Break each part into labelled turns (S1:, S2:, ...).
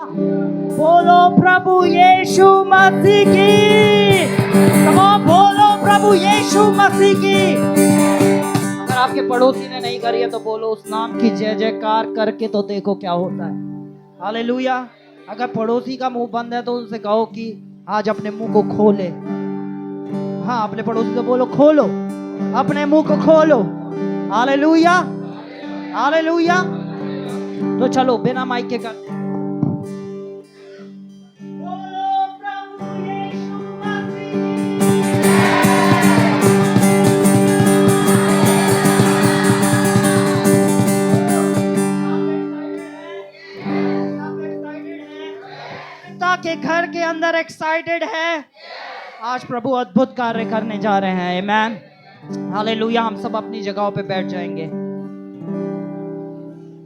S1: बोलो प्रभु यीशु मसीह की। बोलो प्रभु यीशु मसीह की। अगर आपके पड़ोसी ने नहीं करी है तो बोलो उस नाम की जय जयकार करके तो देखो क्या होता है। हालेलुया। अगर पड़ोसी का मुंह बंद है तो उनसे कहो कि आज अपने मुंह को खोले। हाँ, अपने पड़ोसी से बोलो खोलो, अपने मुंह को खोलो। Hallelujah, hallelujah. तो चलो बिना माइक के करते हैं। बोलो प्रभु यीशु मसीह के घर के अंदर एक्साइटेड है। आज प्रभु अद्भुत कार्य करने जा रहे हैं। आमेन, हालेलुया। हम सब अपनी जगहों पे बैठ जाएंगे।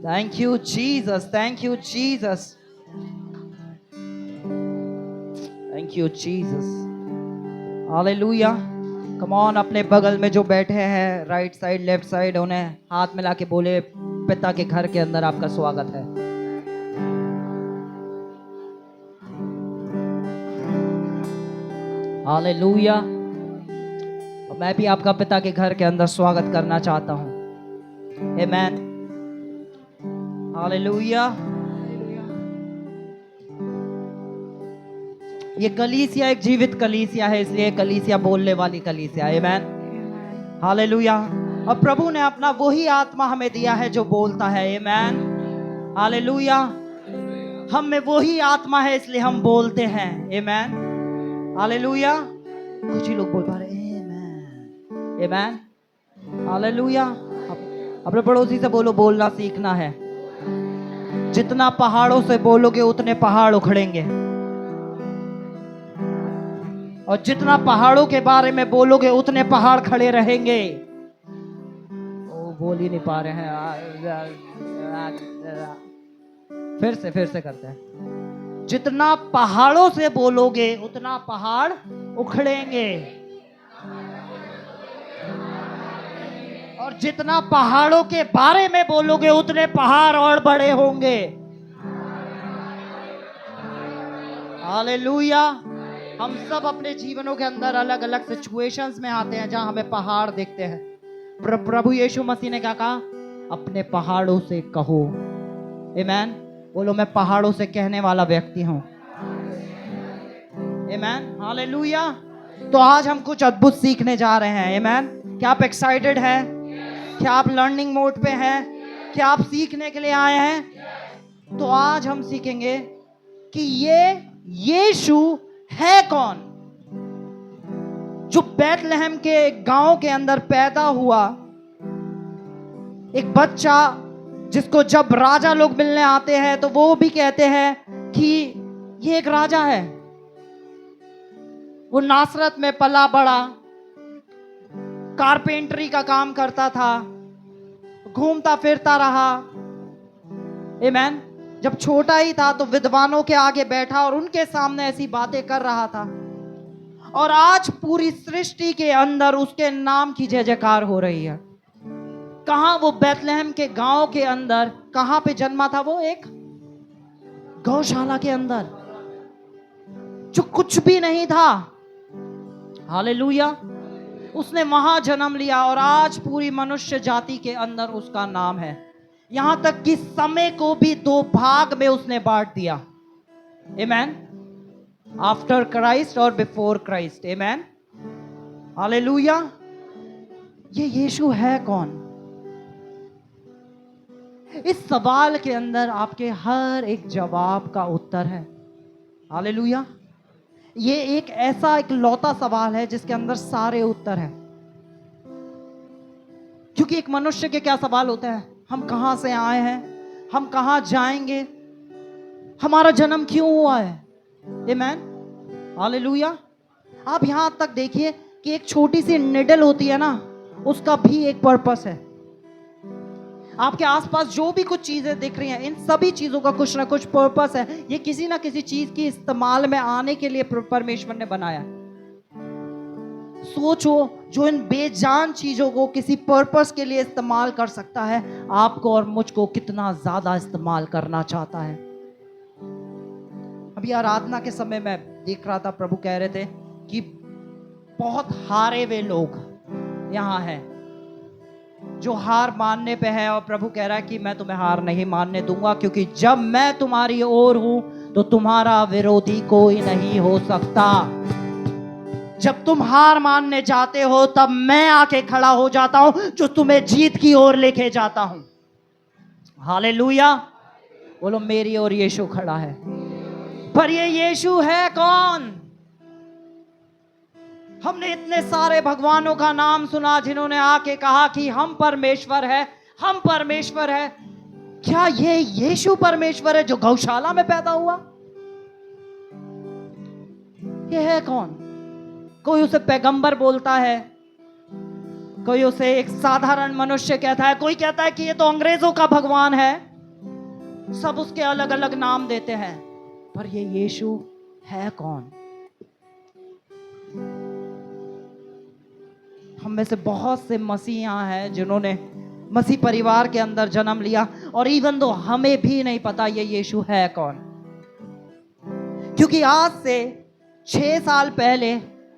S1: Thank you Jesus, thank you Jesus, thank you Jesus, hallelujah. Come on, अपने बगल में जो बैठे हैं राइट साइड लेफ्ट साइड, उन्हें हाथ मिला के बोले पिता के घर के अंदर आपका स्वागत है। हालेलुया। और मैं भी आपका पिता के घर के अंदर स्वागत करना चाहता हूं। आमेन, हालेलुया। ये कलीसिया एक जीवित कलीसिया है, इसलिए कलीसिया बोलने वाली कलीसिया। आमेन, हालेलुया। और प्रभु ने अपना वही आत्मा हमें दिया है जो बोलता है। आमेन, हालेलुया। हम में वही आत्मा है इसलिए हम बोलते हैं। आमेन, हालेलुया। कुछ ही लोग बोल पा रहे हैं आमेन, आमेन, हालेलुया। अपने पड़ोसी से बोलो बोलना सीखना है। जितना पहाड़ों से बोलोगे उतने पहाड़ उखड़ेंगे, और जितना पहाड़ों के बारे में बोलोगे उतने पहाड़ खड़े रहेंगे। ओ, बोल ही नहीं पा रहे हैं। फिर से करते हैं। जितना पहाड़ों से बोलोगे उतना पहाड़ उखड़ेंगे, और जितना पहाड़ों के बारे में बोलोगे उतने पहाड़ और बड़े होंगे। हालेलुया। हम सब अपने जीवनों के अंदर अलग अलग सिचुएशंस में आते हैं जहां हमें पहाड़ दिखते हैं। प्रभु यीशु मसीह ने क्या कहा? अपने पहाड़ों से कहो। आमेन, बोलो मैं पहाड़ों से कहने वाला व्यक्ति हूं। आमेन, हालेलुया। तो आज हम कुछ अद्भुत सीखने जा रहे हैं। आमेन, क्या आप एक्साइटेड हैं? क्या आप लर्निंग मोड पे हैं? क्या आप सीखने के लिए आए हैं? तो आज हम सीखेंगे कि ये यीशु है कौन, जो बैतलहम के गांव के अंदर पैदा हुआ। एक बच्चा जिसको जब राजा लोग मिलने आते हैं तो वो भी कहते हैं कि ये एक राजा है। वो नासरत में पला बड़ा, कारपेंटरी का काम करता था, घूमता फिरता रहा। आमेन। जब छोटा ही था तो विद्वानों के आगे बैठा और उनके सामने ऐसी बातें कर रहा था, और आज पूरी सृष्टि के अंदर उसके नाम की जय जयकार हो रही है। कहां? वो बैतलहम के गांव के अंदर। कहां पे जन्मा था वो? एक गौशाला के अंदर, जो कुछ भी नहीं था। हालेलुया। उसने वहां जन्म लिया और आज पूरी मनुष्य जाति के अंदर उसका नाम है। यहां तक कि समय को भी दो भाग में उसने बांट दिया। आमेन, आफ्टर क्राइस्ट और बिफोर क्राइस्ट। आमेन, हालेलुया। ये यीशु है कौन? इस सवाल के अंदर आपके हर एक जवाब का उत्तर है। हालेलुया। ये एक ऐसा एक लौता सवाल है जिसके अंदर सारे उत्तर हैं। क्योंकि एक मनुष्य के क्या सवाल होते हैं? हम कहां से आए हैं, हम कहां जाएंगे, हमारा जन्म क्यों हुआ है। आमेन, हालेलुया। आप यहां तक देखिए कि एक छोटी सी निडल होती है ना, उसका भी एक पर्पस है। आपके आसपास जो भी कुछ चीजें दिख रही हैं, इन सभी चीजों का कुछ ना कुछ पर्पस है। ये किसी ना किसी चीज की इस्तेमाल में आने के लिए परमेश्वर ने बनाया। सोचो, जो इन बेजान चीजों को किसी पर्पस के लिए इस्तेमाल कर सकता है, आपको और मुझको कितना ज्यादा इस्तेमाल करना चाहता है। अभी आराधना के समय मैं देख रहा था, प्रभु कह रहे थे कि बहुत हारे हुए लोग यहाँ हैं जो हार मानने पे है, और प्रभु कह रहा है कि मैं तुम्हें हार नहीं मानने दूंगा, क्योंकि जब मैं तुम्हारी ओर हूं तो तुम्हारा विरोधी कोई नहीं हो सकता। जब तुम हार मानने जाते हो तब मैं आके खड़ा हो जाता हूं, जो तुम्हें जीत की ओर लेके जाता हूं। हालेलुया। बोलो, मेरी ओर यीशु खड़ा है। पर ये यीशु है कौन? हमने इतने सारे भगवानों का नाम सुना जिन्होंने आके कहा कि हम परमेश्वर है, हम परमेश्वर है। क्या ये यीशु परमेश्वर है जो गौशाला में पैदा हुआ? ये है कौन? कोई उसे पैगंबर बोलता है, कोई उसे एक साधारण मनुष्य कहता है, कोई कहता है कि ये तो अंग्रेजों का भगवान है। सब उसके अलग अलग नाम देते हैं, पर ये यीशु है कौन? हम में से बहुत से मसीह यहाँ हैं जिन्होंने मसीह परिवार के अंदर जन्म लिया, और इवन दो हमें भी नहीं पता ये यीशु है कौन। क्योंकि आज से 6 साल पहले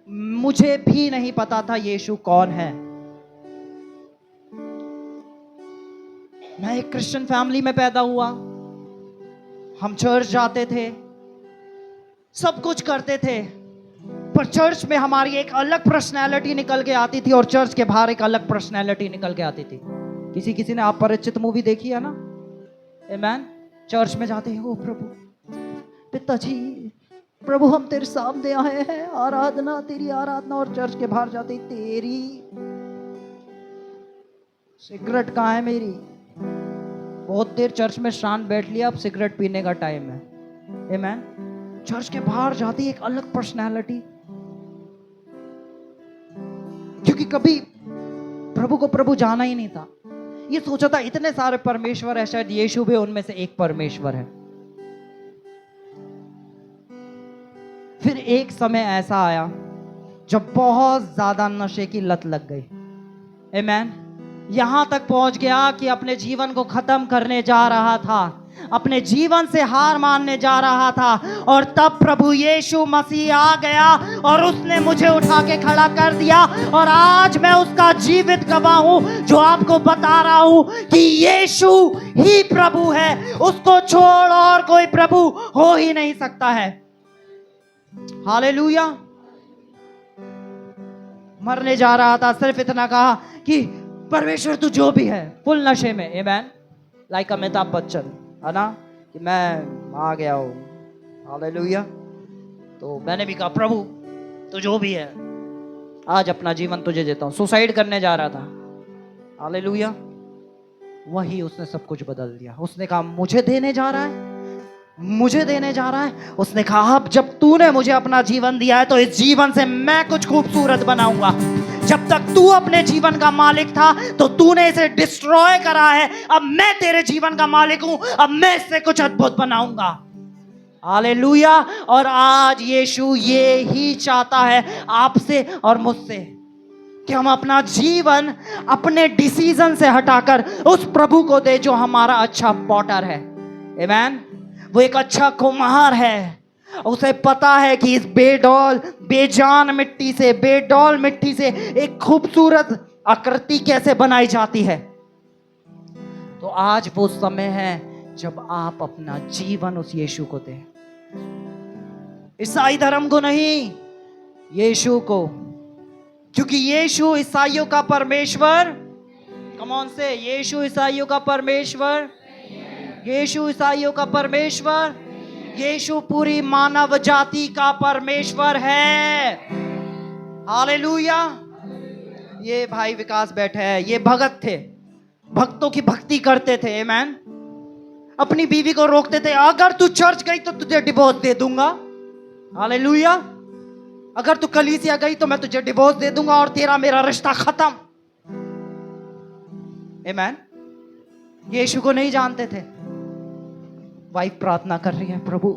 S1: मुझे भी नहीं पता था यीशु कौन है। मैं एक क्रिश्चियन फैमिली में पैदा हुआ, हम चर्च जाते थे, सब कुछ करते थे, पर चर्च में हमारी एक अलग पर्सनैलिटी निकल के आती थी और चर्च के बाहर एक अलग पर्सनैलिटी निकल के आती थी। किसी ने आप परिचित मूवी देखी है ना? आमेन। चर्च में जाते हैं, ओ प्रभु, पिताजी, प्रभु हम तेरे सामने आए हैं, आराधना, तेरी आराधना। और चर्च के बाहर जाते, तेरी सिगरेट कहाँ है मेरी? बहुत देर चर्च में शांत बैठ लिया, अब सिगरेट पीने का टाइम है। आमेन। चर्च के बाहर जाती एक अलग पर्सनैलिटी, क्योंकि कभी प्रभु को प्रभु जाना ही नहीं था। ये सोचा था इतने सारे परमेश्वर है, शायद यीशु भी उनमें से एक परमेश्वर है। फिर एक समय ऐसा आया जब बहुत ज्यादा नशे की लत लग गई। आमेन। यहां तक पहुंच गया कि अपने जीवन को खत्म करने जा रहा था, अपने जीवन से हार मानने जा रहा था, और तब प्रभु यीशु मसीह आ गया और उसने मुझे उठा के खड़ा कर दिया। और आज मैं उसका जीवित गवाह हूं, जो आपको बता रहा हूं कि यीशु ही प्रभु है, उसको छोड़ और कोई प्रभु हो ही नहीं सकता है। हालेलुया। मरने जा रहा था, सिर्फ इतना कहा कि परमेश्वर तू जो भी है, फुल नशे में। आमेन। लाइक अमिताभ बच्चन, है ना, कि मैं आ गया हूं। हालेलुया। तो मैंने भी कहा, प्रभु तू जो भी है, आज अपना जीवन तुझे देता हूं। सुसाइड करने जा रहा था। हालेलुया। वही उसने सब कुछ बदल दिया। उसने कहा, मुझे देने जा रहा है, मुझे देने जा रहा है। उसने कहा, अब जब तूने मुझे अपना जीवन दिया है तो इस जीवन से मैं कुछ खूबसूरत बनाऊंगा। जब तक तू अपने जीवन का मालिक था तो तूने इसे डिस्ट्रॉय करा है, अब मैं तेरे जीवन का मालिक हूं, अब मैं इससे कुछ अद्भुत बनाऊंगा। हालेलुया। और आज यीशु ये ही चाहता है आपसे और मुझसे, कि हम अपना जीवन अपने डिसीजन से हटाकर उस प्रभु को दे जो हमारा अच्छा पॉटर है। आमेन। वो एक अच्छा कुम्हार है, उसे पता है कि इस बेडौल बेजान मिट्टी से, बेडौल मिट्टी से एक खूबसूरत आकृति कैसे बनाई जाती है। तो आज वो समय है जब आप अपना जीवन उस यीशु को दें। ईसाई धर्म को नहीं, यीशु को, क्योंकि यीशु ईसाइयों का परमेश्वर। कम ऑन से, यीशु ईसाइयों का परमेश्वर, यीशु ईसाइयों का परमेश्वर, यीशु पूरी मानव जाति का परमेश्वर है। हालेलुया। ये भाई विकास बैठे हैं, ये भगत थे, भक्तों की भक्ति करते थे। आमेन। अपनी बीवी को रोकते थे, अगर तू चर्च गई तो तुझे डिवोर्स दे दूंगा। हालेलुया। अगर तू कलीसिया गई तो मैं तुझे डिवोर्स दे दूंगा और तेरा मेरा रिश्ता खत्म। आमेन। यीशु को नहीं जानते थे। वाइफ प्रार्थना कर रही है, प्रभु,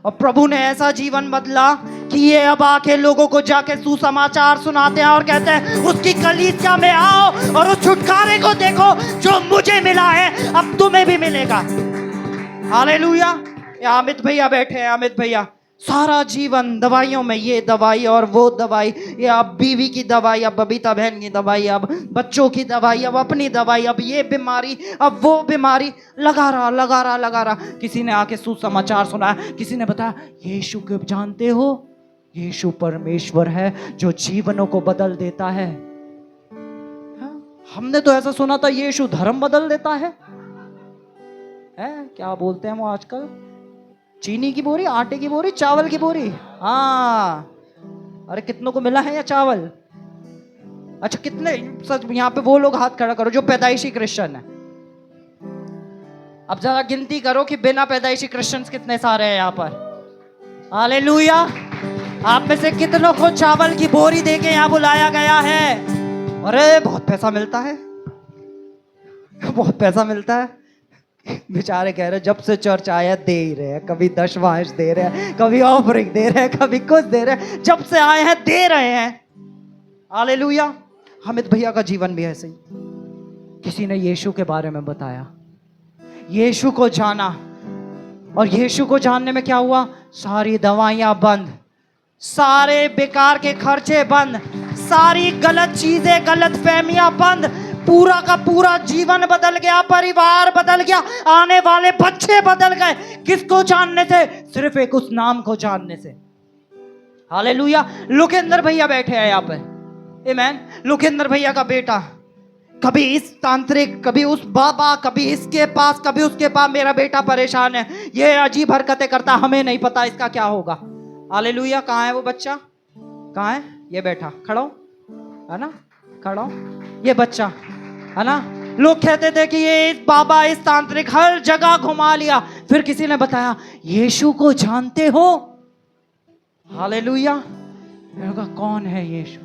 S1: और प्रभु ने ऐसा जीवन बदला कि ये अब आके लोगों को जाके सुसमाचार सुनाते हैं और कहते हैं, उसकी कलीसिया में आओ और उस छुटकारे को देखो जो मुझे मिला है, अब तुम्हें भी मिलेगा। हालेलुया। ये अमित भैया बैठे हैं, अमित भैया सारा जीवन दवाइयों में, ये दवाई और वो दवाई, ये अब बीवी की दवाई, अब बबीता बहन की दवाई, अब बच्चों की दवाई, अब अपनी दवाई, अब ये बीमारी, अब वो बीमारी, लगा रहा लगा रहा लगा रहा। किसी ने आके सुसमाचार सुनाया, किसी ने बताया यीशु को जानते हो, यीशु परमेश्वर है जो जीवनों को बदल देता है। हमने तो ऐसा सुना था यीशु धर्म बदल देता है। क्या बोलते हैं वो आजकल, चीनी की बोरी, आटे की बोरी, चावल की बोरी। हाँ, अरे कितनों को मिला है या चावल? अच्छा कितने, सच यहाँ पे वो लोग हाथ खड़ा करो जो पैदाइशी क्रिश्चियन है। अब जरा गिनती करो कि बिना पैदाइशी क्रिश्चियंस कितने सारे हैं यहाँ पर। हालेलुया। आप में से कितनों को चावल की बोरी देके यहाँ बुलाया गया है? अरे बहुत पैसा मिलता है, बहुत पैसा मिलता है। बेचारे कह रहे जब से चर्च आया दे ही रहे हैं, कभी दशमांश दे रहे हैं, कभी ऑफरिंग दे रहे हैं, कभी कुछ दे रहे हैं, जब से आए हैं दे रहे हैं। हालेलुया। हमिद भैया का जीवन भी ऐसे ही। किसी ने यीशु के बारे में बताया, यीशु को जाना, और यीशु को जानने में क्या हुआ? सारी दवाइयां बंद, सारे बेकार के खर्चे बंद, सारी गलत चीजें, गलत फहमियां बंद, पूरा का पूरा जीवन बदल गया, परिवार बदल गया, आने वाले बच्चे बदल गए। किसको जानने से? सिर्फ एक उस नाम को जानने से। हालेलुया। लुकेंद्र भैया बैठे हैं यहाँ पे, आमीन। लुकेंद्र भैया का बेटा कभी इस तांत्रिक, कभी उस बाबा, कभी इसके पास, कभी उसके पास, मेरा बेटा परेशान है, ये अजीब हरकतें करता, हमें नहीं पता इसका क्या होगा। हालेलुया। कहाँ है वो बच्चा? कहाँ है? ये बैठा, खड़ा हो, है ना, खड़ा हो, ये बच्चा है ना। लोग कहते थे कि ये इस बाबा, इस तांत्रिक हर जगह घुमा लिया। फिर किसी ने बताया यीशु को जानते हो? हालेलुया। मैंने कहा कौन है यीशु?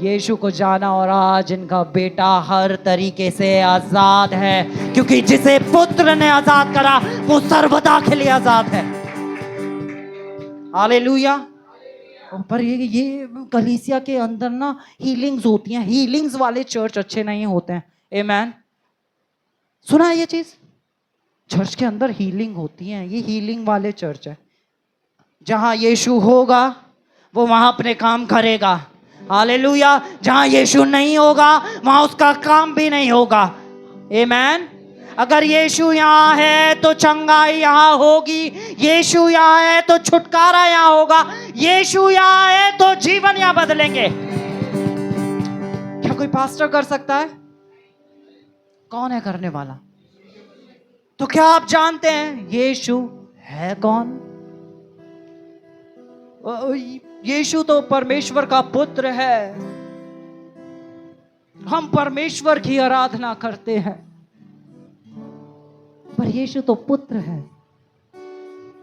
S1: यीशु को जाना, और आज इनका बेटा हर तरीके से आजाद है, क्योंकि जिसे पुत्र ने आजाद करा वो सर्वदा के लिए आजाद है। हालेलुया। पर ये कलीसिया के अंदर ना हीलिंग्स होती हैं, हीलिंग्स वाले चर्च अच्छे नहीं होते हैं। आमीन। सुना है ये चीज? चर्च के अंदर हीलिंग होती है, ये हीलिंग वाले चर्च है। जहां यीशु होगा वो वहां अपने काम करेगा। हालेलुया। जहां यीशु नहीं होगा वहां उसका काम भी नहीं होगा। आमीन। अगर यीशु यहाँ है तो चंगाई यहाँ होगी, यीशु यहाँ है तो छुटकारा यहाँ होगा, यीशु यहाँ है तो जीवन यहाँ बदलेंगे। क्या कोई पास्टर कर सकता है? कौन है करने वाला? तो क्या आप जानते हैं यीशु है कौन? यीशु तो परमेश्वर का पुत्र है। हम परमेश्वर की आराधना करते हैं, पर यीशु तो पुत्र है।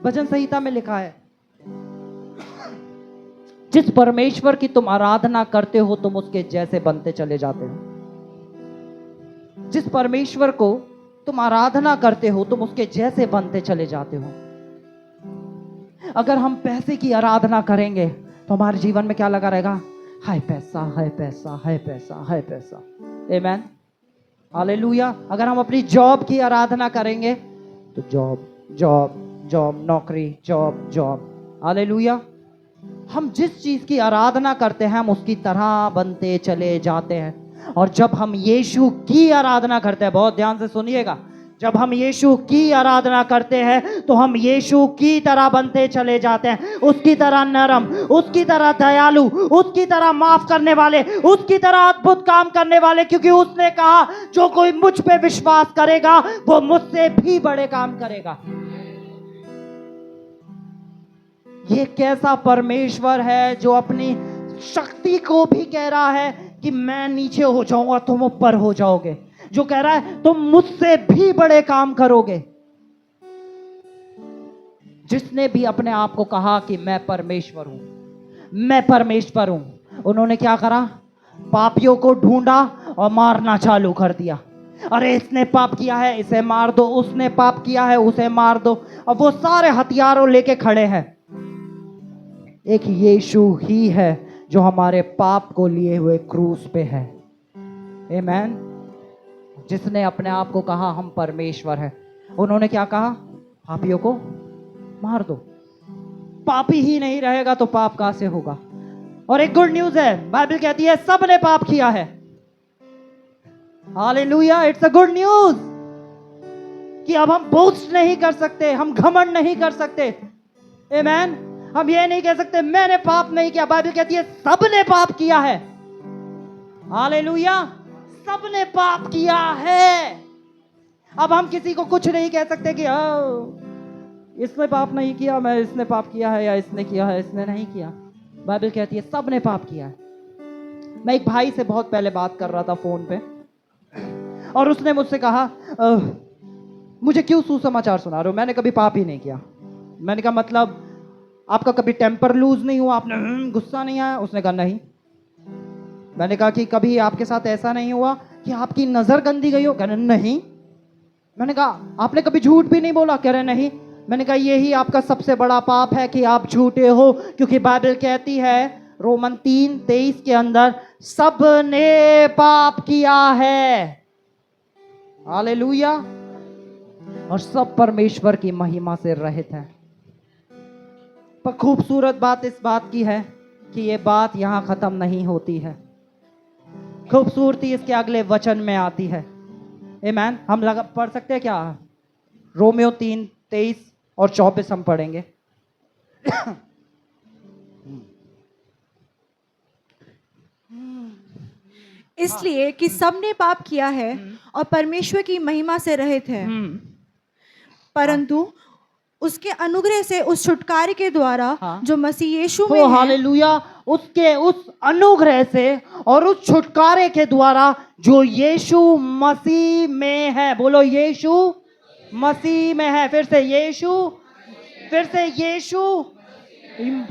S1: भजन संहिता में लिखा है जिस परमेश्वर की तुम आराधना करते हो तुम उसके जैसे बनते चले जाते हो। जिस परमेश्वर को तुम आराधना करते हो तुम उसके जैसे बनते चले जाते हो। अगर हम पैसे की आराधना करेंगे तो हमारे जीवन में क्या लगा रहेगा? हाय पैसा, हाय पैसा, हाय पैसा, हाय पैसा। आमीन। हालेलुया। अगर हम अपनी जॉब की आराधना करेंगे तो जॉब जॉब जॉब, नौकरी, जॉब जॉब। हालेलुया। हम जिस चीज की आराधना करते हैं हम उसकी तरह बनते चले जाते हैं। और जब हम यीशु की आराधना करते हैं, बहुत ध्यान से सुनिएगा, जब हम यीशु की आराधना करते हैं तो हम यीशु की तरह बनते चले जाते हैं। उसकी तरह नरम, उसकी तरह दयालु, उसकी तरह माफ करने वाले, उसकी तरह अद्भुत काम करने वाले, क्योंकि उसने कहा जो कोई मुझ पे विश्वास करेगा वो मुझसे भी बड़े काम करेगा। ये कैसा परमेश्वर है जो अपनी शक्ति को भी कह रहा है कि मैं नीचे हो जाऊंगा तुम ऊपर हो जाओगे, जो कह रहा है तुम मुझसे भी बड़े काम करोगे। जिसने भी अपने आप को कहा कि मैं परमेश्वर हूं, मैं परमेश्वर हूं, उन्होंने क्या करा? पापियों को ढूंढा और मारना चालू कर दिया। अरे इसने पाप किया है इसे मार दो, उसने पाप किया है उसे मार दो। अब वो सारे हथियारों लेके खड़े हैं। एक यीशु ही है जो हमारे पाप को लिए हुए क्रूस पे है। आमीन। जिसने अपने आप को कहा हम परमेश्वर हैं। उन्होंने क्या कहा? पापियों को मार दो। पापी ही नहीं रहेगा तो पाप कहां से होगा? और एक गुड न्यूज है, बाइबल कहती है सबने पाप किया है। Hallelujah, it's a good news कि अब हम बोस्ट नहीं कर सकते, हम घमंड नहीं कर सकते। आमेन। हम ये नहीं कह सकते मैंने पाप नहीं किया। बाइबल कहती है सबने पाप किया है। हालेलुया, सबने पाप किया है। अब हम किसी को कुछ नहीं कह सकते कि इसने पाप नहीं किया, मैं इसने पाप किया है, या इसने किया है, इसने नहीं किया। बाइबल कहती है सबने पाप किया है। मैं एक भाई से बहुत पहले बात कर रहा था फोन पे, और उसने मुझसे कहा मुझे क्यों सुसमाचार सुना रहे हो, मैंने कभी पाप ही नहीं किया। मैंने कहा मतलब आपका कभी टेम्पर लूज नहीं हुआ, आपने गुस्सा नहीं आया? उसने कहा नहीं। मैंने कहा कि कभी आपके साथ ऐसा नहीं हुआ कि आपकी नजर गंदी गई हो? कह रहे नहीं। मैंने कहा आपने कभी झूठ भी नहीं बोला? कह रहे नहीं। मैंने कहा यही आपका सबसे बड़ा पाप है कि आप झूठे हो, क्योंकि बाइबल कहती है रोमन 3:23 के अंदर सबने पाप किया है। हालेलुया, और सब परमेश्वर की महिमा से रहित है। पर खूबसूरत बात इस बात की है कि ये बात यहां खत्म नहीं होती है। खूबसूरती इसके अगले वचन में आती है। आमेन। हम पढ़ सकते हैं क्या? रोमियो 3:23 और 24 हम पढ़ेंगे।
S2: इसलिए कि सबने पाप किया है और परमेश्वर की महिमा से रहित है, परंतु उसके अनुग्रह से उस छुटकारे के द्वारा जो मसीह यीशु में है,
S1: हालेलुया, उसके उस अनुग्रह से और उस छुटकारे के द्वारा जो यीशु मसीह में है। बोलो यीशु मसीह में है। फिर से यीशु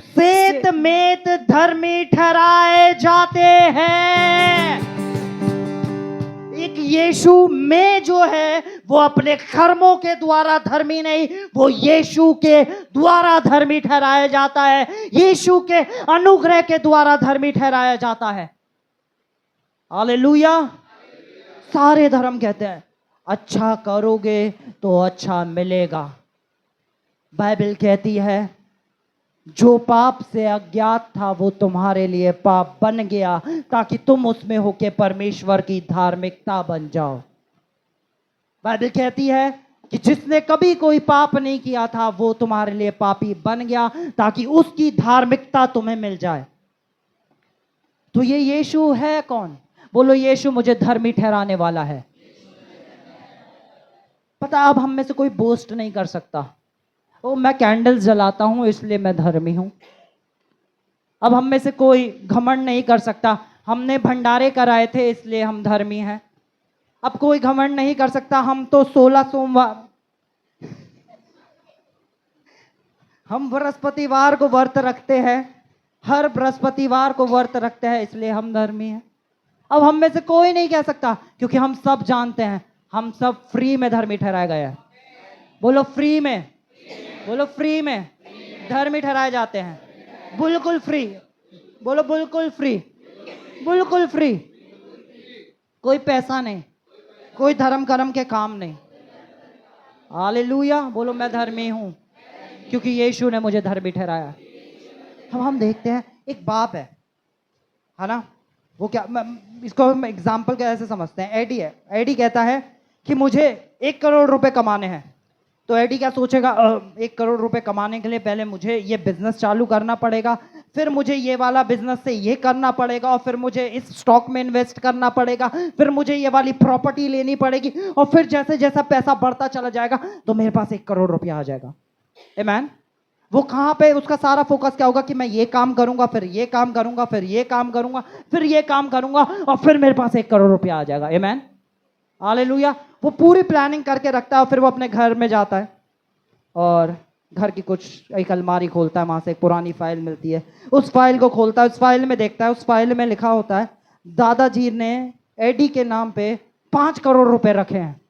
S1: सेत मेत धर्मी ठहराए जाते हैं। एक यीशु में जो है वो अपने कर्मों के द्वारा धर्मी नहीं, वो यीशु के द्वारा धर्मी ठहराया जाता है। यीशु के अनुग्रह के द्वारा धर्मी ठहराया जाता है। हालेलुया। सारे धर्म कहते हैं अच्छा करोगे तो अच्छा मिलेगा। बाइबल कहती है जो पाप से अज्ञात था वो तुम्हारे लिए पाप बन गया ताकि तुम उसमें होके परमेश्वर की धार्मिकता बन जाओ। बाइबल कहती है कि जिसने कभी कोई पाप नहीं किया था वो तुम्हारे लिए पापी बन गया ताकि उसकी धार्मिकता तुम्हें मिल जाए। तो ये यीशु है कौन? बोलो यीशु मुझे धर्मी ठहराने वाला है। पता, अब हम में से कोई बोस्ट नहीं कर सकता ओ मैं कैंडल्स जलाता हूं इसलिए मैं धर्मी हूं। अब हम में से कोई घमंड नहीं कर सकता हमने भंडारे कराए थे इसलिए हम धर्मी हैं। अब कोई घमंड नहीं कर सकता हम तो 16 सोमवार हम बृहस्पतिवार को व्रत रखते हैं, हर बृहस्पतिवार को व्रत रखते हैं इसलिए हम धर्मी हैं। अब हम में से कोई नहीं कह सकता, क्योंकि हम सब जानते हैं हम सब फ्री में धर्मी ठहराया गया है। बोलो फ्री में, बोलो फ्री में धर्मी ठहराए जाते हैं। बिल्कुल फ्री, बोलो बिल्कुल फ्री, बिल्कुल फ्री। कोई पैसा नहीं, कोई धर्म कर्म के काम नहीं। हालेलुया। बोलो मैं धर्मी हूं क्योंकि यीशु ने मुझे धर्मी ठहराया। अब हम देखते हैं एक बाप है ना, वो क्या इसको हम एग्जाम्पल कैसे समझते हैं? एडी है। एडी कहता है कि मुझे 1 करोड़ रुपए कमाने हैं। तो एडी क्या सोचेगा 1 करोड़ रुपए कमाने के लिए पहले मुझे ये बिजनेस चालू करना पड़ेगा, फिर मुझे ये वाला बिजनेस से ये करना पड़ेगा, और फिर मुझे इस स्टॉक में इन्वेस्ट करना पड़ेगा, फिर मुझे ये वाली प्रॉपर्टी लेनी पड़ेगी, और फिर जैसे जैसा पैसा बढ़ता चला जाएगा तो मेरे पास 1 करोड़ रुपया आ जाएगा। आमेन। वो कहां पे उसका सारा फोकस क्या होगा कि मैं ये काम करूंगा, फिर ये काम करूंगा, फिर ये काम करूंगा, फिर ये काम करूंगा, और फिर मेरे पास 1 करोड़ रुपया आ जाएगा। आमेन। हालेलुया। वो पूरी प्लानिंग करके रखता है, और फिर वो अपने घर में जाता है और घर की कुछ एक अलमारी खोलता है, वहां से एक पुरानी फाइल मिलती है, उस फाइल को खोलता है, उस फाइल में देखता है, उस फाइल में लिखा होता है दादाजी ने एडी के नाम पे 5 करोड़ रुपए रखे हैं।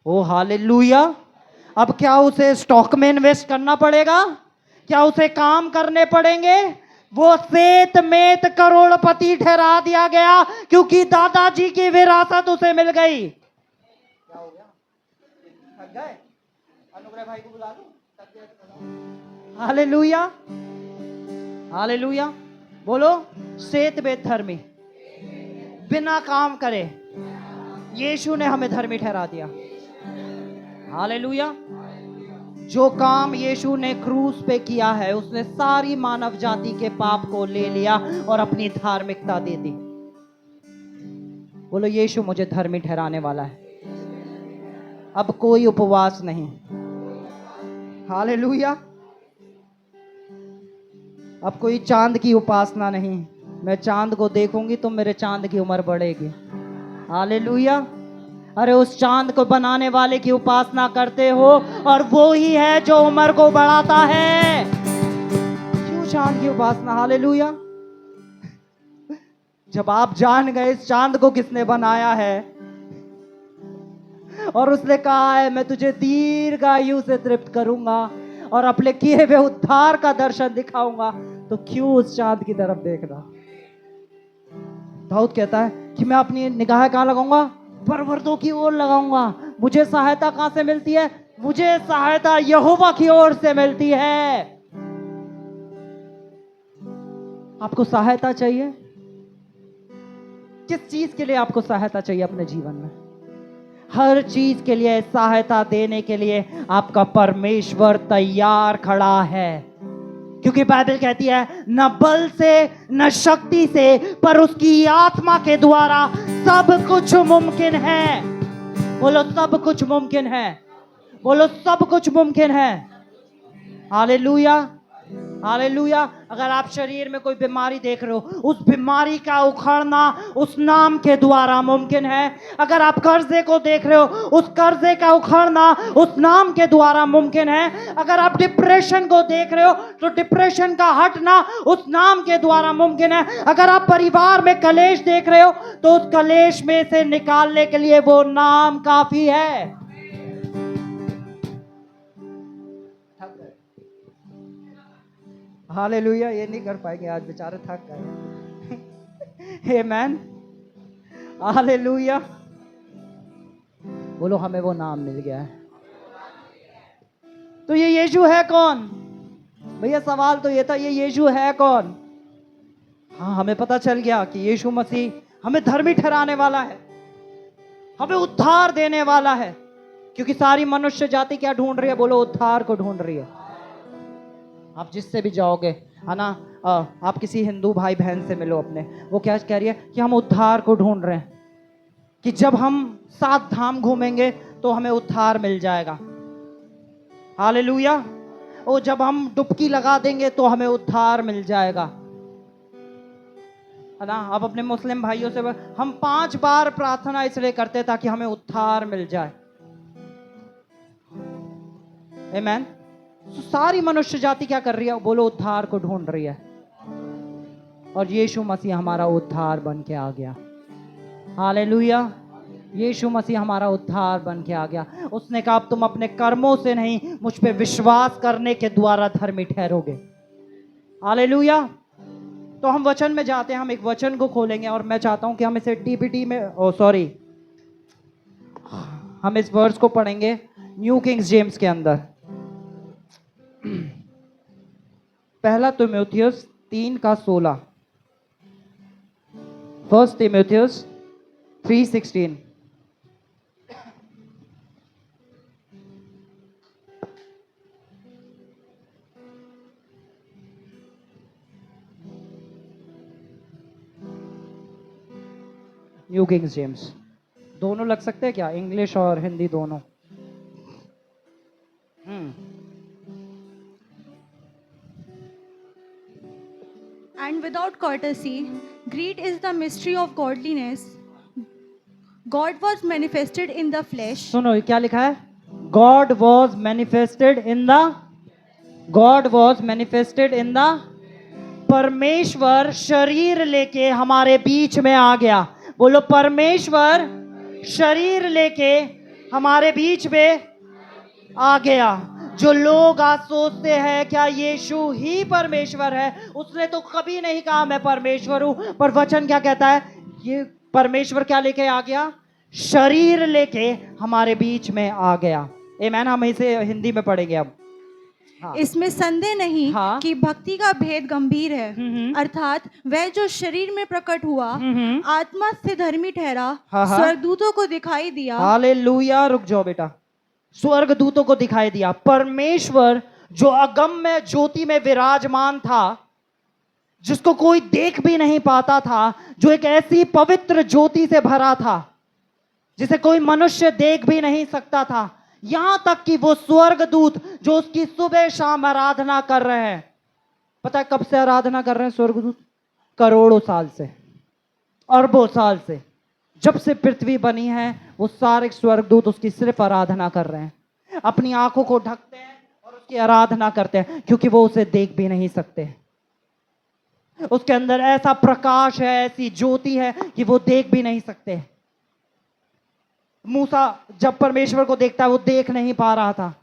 S1: ओ हालेलुया। अब क्या उसे स्टॉक में इन्वेस्ट करना पड़ेगा? क्या उसे काम करने पड़ेंगे? वो सेत मेत करोड़पति ठहरा दिया गया क्योंकि दादाजी की विरासत उसे मिल गई। क्या हो गया? थक गए? भाई को बुला लो। Hallelujah, hallelujah. बोलो, सेत बेत धर्मी, बिना काम करे यीशु ने हमें धर्मी ठहरा दिया। हालेलुया। जो काम यीशु ने क्रूस पे किया है, उसने सारी मानव जाति के पाप को ले लिया और अपनी धार्मिकता दे दी। बोलो, यीशु मुझे धर्मी ठहराने वाला है। अब कोई उपवास नहीं। हालेलुया। अब कोई चांद की उपासना नहीं। मैं चांद को देखूंगी तो मेरे चांद की उम्र बढ़ेगी। हालेलुया। अरे उस चांद को बनाने वाले की उपासना करते हो, और वो ही है जो उम्र को बढ़ाता है। क्यों चांद की उपासना? हालेलुया। जब आप जान गए इस चांद को किसने बनाया है, और उसने कहा है मैं तुझे दीर्घ आयु से तृप्त करूंगा और अपने किए हुए उद्धार का दर्शन दिखाऊंगा, तो क्यों उस चांद की तरफ देखना? दाऊद कहता है कि मैं अपनी निगाह कहां लगाऊंगा? पर्वतों की ओर लगाऊंगा। मुझे सहायता कहां से मिलती है? मुझे सहायता यहोवा की ओर से मिलती है। आपको सहायता चाहिए? किस चीज के लिए आपको सहायता चाहिए अपने जीवन में? हर चीज के लिए सहायता देने के लिए आपका परमेश्वर तैयार खड़ा है, क्योंकि बाइबल कहती है न बल से न शक्ति से, पर उसकी आत्मा के द्वारा सब कुछ मुमकिन है। बोलो, सब कुछ मुमकिन है। बोलो, सब कुछ मुमकिन है। Hallelujah, hallelujah. अगर आप शरीर में कोई बीमारी देख रहे हो, उस बीमारी का उखड़ना उस नाम के द्वारा मुमकिन है। अगर आप कर्जे को देख रहे हो, उस कर्जे का उखड़ना उस नाम के द्वारा मुमकिन है। अगर आप डिप्रेशन को देख रहे हो, तो डिप्रेशन का हटना उस नाम के द्वारा मुमकिन है। अगर आप परिवार में कलेश देख रहे हो, तो उस कलेश में से निकालने के लिए वो नाम काफी है। हालेलुया। ये नहीं कर पाएंगे आज, बेचारे थक गए। आमेन। हालेलुया। बोलो, हमें वो नाम मिल गया है। तो ये यीशु है कौन? भैया सवाल तो ये था, ये यीशु है कौन? हाँ, हमें पता चल गया कि यीशु मसीह हमें धर्मी ठहराने वाला है, हमें उद्धार देने वाला है। क्योंकि सारी मनुष्य जाति क्या ढूंढ रही है? बोलो, उद्धार को ढूंढ रही है। आप जिससे भी जाओगे, है ना, आप किसी हिंदू भाई बहन से मिलो अपने, वो क्या कह रही है कि हम उद्धार को ढूंढ रहे हैं, कि जब हम 7 धाम घूमेंगे तो हमें उद्धार मिल जाएगा। हालेलुया। और जब हम डुबकी लगा देंगे तो हमें उद्धार मिल जाएगा, है ना। अब अपने मुस्लिम भाइयों से हम 5 बार प्रार्थना इसलिए करते ताकि हमें उद्धार मिल जाए। आमीन। तो सारी मनुष्य जाति क्या कर रही है? बोलो, उद्धार को ढूंढ रही है। और यीशु मसीह हमारा उद्धार बन के आ गया। हालेलुया। यीशु मसीह हमारा उद्धार बन के आ गया। उसने कहा अब तुम अपने कर्मों से नहीं, मुझ पे विश्वास करने के द्वारा धर्मी ठहरोगे। हालेलुया। तो हम वचन में जाते हैं, हम एक वचन को खोलेंगे और मैं चाहता हूं कि हम इसे टीपीटी में हम इस वर्स को पढ़ेंगे न्यू किंग जेम्स के अंदर। पहला तीमुथियुस 3:16। 1 तीमुथियुस 3:16। New king James. दोनों लग सकते हैं क्या? इंग्लिश और हिंदी दोनों?
S2: And without courtesy, greed is the mystery of godliness. God was manifested in the flesh.
S1: सुनो, क्या लिखा है? God was manifested in the परमेश्वर शरीर लेके हमारे बीच में आ गया। बोलो, परमेश्वर शरीर लेके हमारे बीच में आ गया। जो लोग आज सोचते हैं क्या यीशु ही परमेश्वर है, उसने तो कभी नहीं कहा मैं परमेश्वर हूं। पर वचन क्या कहता है? ये परमेश्वर क्या लेके आ गया? शरीर लेके हमारे बीच में आ गया। आमेन। हम इसे हिंदी में पढ़ेंगे अब। हाँ।
S2: इसमें संदेह नहीं
S1: हाँ।
S2: कि भक्ति का भेद गंभीर है,
S1: हम्म।
S2: अर्थात वह जो शरीर में प्रकट हुआ,
S1: हम्म।
S2: आत्मा से धर्मी ठहरा,
S1: हाँ, हाँ।
S2: स्वर्गदूतों को दिखाई दिया।
S1: हालेलुया। रुक जाओ बेटा। स्वर्गदूतों को दिखाई दिया। परमेश्वर जो अगम्य ज्योति में विराजमान था, जिसको कोई देख भी नहीं पाता था, जो एक ऐसी पवित्र ज्योति से भरा था जिसे कोई मनुष्य देख भी नहीं सकता था, यहां तक कि वो स्वर्गदूत जो उसकी सुबह शाम आराधना कर रहे हैं, पता है कब से आराधना कर रहे हैं स्वर्गदूत? करोड़ों साल से, अरबों साल से, जब से पृथ्वी बनी है वो सारे स्वर्गदूत उसकी सिर्फ आराधना कर रहे हैं। अपनी आंखों को ढकते हैं और उसकी आराधना करते हैं, क्योंकि वो उसे देख भी नहीं सकते। उसके अंदर ऐसा प्रकाश है, ऐसी ज्योति है कि वो देख भी नहीं सकते। मूसा जब परमेश्वर को देखता है, वो देख नहीं पा रहा था।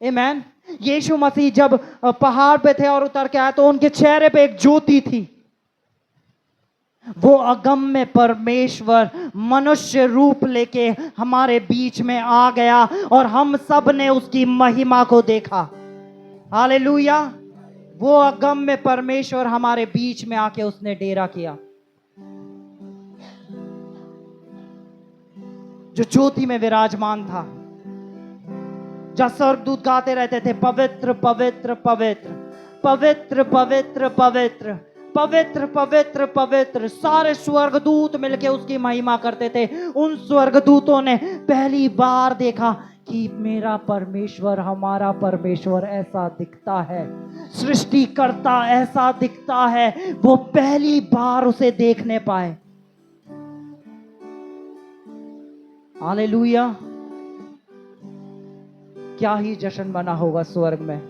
S1: आमेन। यीशु मसीह जब पहाड़ पे थे और उतर के आए, तो उनके चेहरे पे एक ज्योति थी। वो अगम्य परमेश्वर मनुष्य रूप लेके हमारे बीच में आ गया और हम सब ने उसकी महिमा को देखा। हालेलुया। वो अगम्य परमेश्वर हमारे बीच में आके उसने डेरा किया, जो ज्योति में विराजमान था। जहां स्वर्गदूत गाते रहते थे, पवित्र पवित्र पवित्र पवित्र पवित्र पवित्र पवित्र पवित्र पवित्र, सारे स्वर्गदूत मिलके उसकी महिमा करते थे। उन स्वर्गदूतों ने पहली बार देखा कि मेरा परमेश्वर, हमारा परमेश्वर ऐसा दिखता है, सृष्टिकर्ता ऐसा दिखता है। वो पहली बार उसे देखने पाए। हालेलुया। क्या ही जश्न मना होगा स्वर्ग में,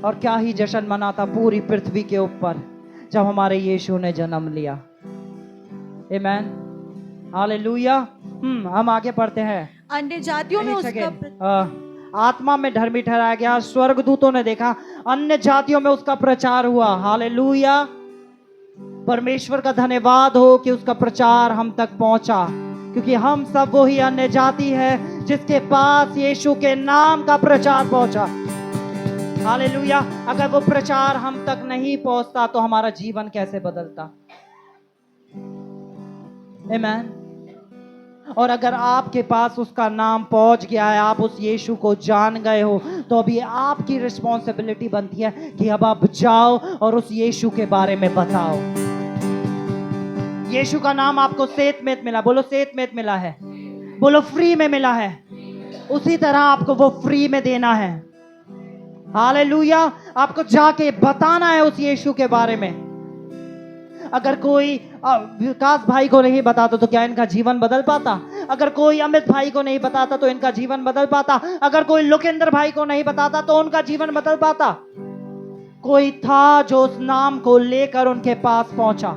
S1: और क्या ही जश्न मना था पूरी पृथ्वी के ऊपर जब हमारे यीशु ने जन्म लिया। आमेन। हालेलुया। हम आगे पढ़ते हैं।
S2: अन्य जातियों में उसका
S1: आत्मा में धर्मी ठहराया गया, स्वर्गदूतों ने देखा, अन्य जातियों में उसका प्रचार हुआ। हालेलुया। परमेश्वर का धन्यवाद हो कि उसका प्रचार हम तक पहुंचा, क्योंकि हम सब वही अन्य जाति है जिसके पास यीशु के नाम का प्रचार पहुंचा। हालेलुया। अगर वो प्रचार हम तक नहीं पहुंचता तो हमारा जीवन कैसे बदलता? आमेन। और अगर आपके पास उसका नाम पहुंच गया है, आप उस यीशु को जान गए हो, तो अभी आपकी रिस्पॉन्सिबिलिटी बनती है कि अब आप जाओ और उस यीशु के बारे में बताओ। यीशु का नाम आपको सेत में मिला, बोलो सेत में मिला है, बोलो फ्री में मिला है। उसी तरह आपको वो फ्री में देना है। हालेलुया। आपको जाके बताना है उस यीशु के बारे में। अगर कोई विकास भाई को नहीं बताता तो क्या इनका जीवन बदल पाता? अगर कोई अमित भाई को नहीं बताता तो इनका जीवन बदल पाता? अगर कोई लोकेंद्र भाई को नहीं बताता तो उनका जीवन बदल पाता? कोई था जो उस नाम को लेकर उनके पास पहुंचा,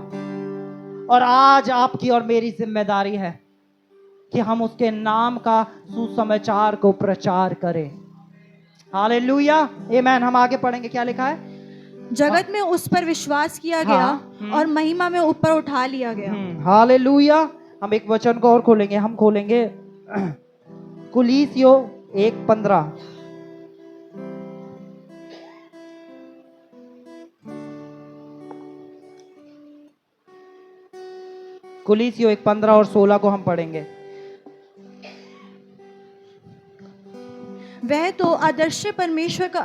S1: और आज आपकी और मेरी जिम्मेदारी है कि हम उसके नाम का सुसमाचार को प्रचार करें। हालेलुया। आमेन। हम आगे पढ़ेंगे, क्या लिखा है?
S2: जगत में उस पर विश्वास किया गया और महिमा में ऊपर उठा लिया गया।
S1: हालेलुया। हम एक वचन को और खोलेंगे, हम खोलेंगे कुलीसियो 1:15। कुलीसियो 1:15 और 16 को हम पढ़ेंगे।
S2: वह तो अदृश्य परमेश्वर का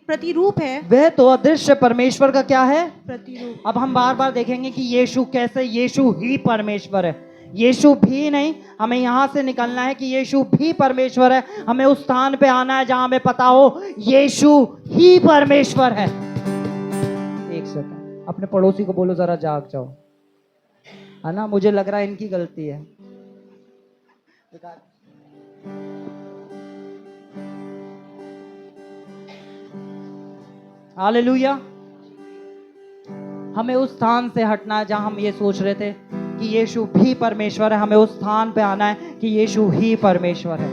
S2: प्रतिरूप है।
S1: वह तो अदृश्य परमेश्वर का क्या है?
S2: प्रतिरूप।
S1: अब हम बार बार देखेंगे कि यीशु कैसे, यीशु ही परमेश्वर है। यीशु भी नहीं, हमें यहां से निकलना है कि यीशु भी परमेश्वर है। हमें उस स्थान पे आना है जहां हमें पता हो यीशु ही परमेश्वर है। एक सेकंड, अपने पड़ोसी को बोलो जरा जाग जाओ, है ना? मुझे लग रहा है इनकी गलती है। हालेलुया। हमें उस स्थान से हटना है जहां हम ये सोच रहे थे कि यीशु भी परमेश्वर है। हमें उस स्थान पे आना है कि यीशु ही परमेश्वर है।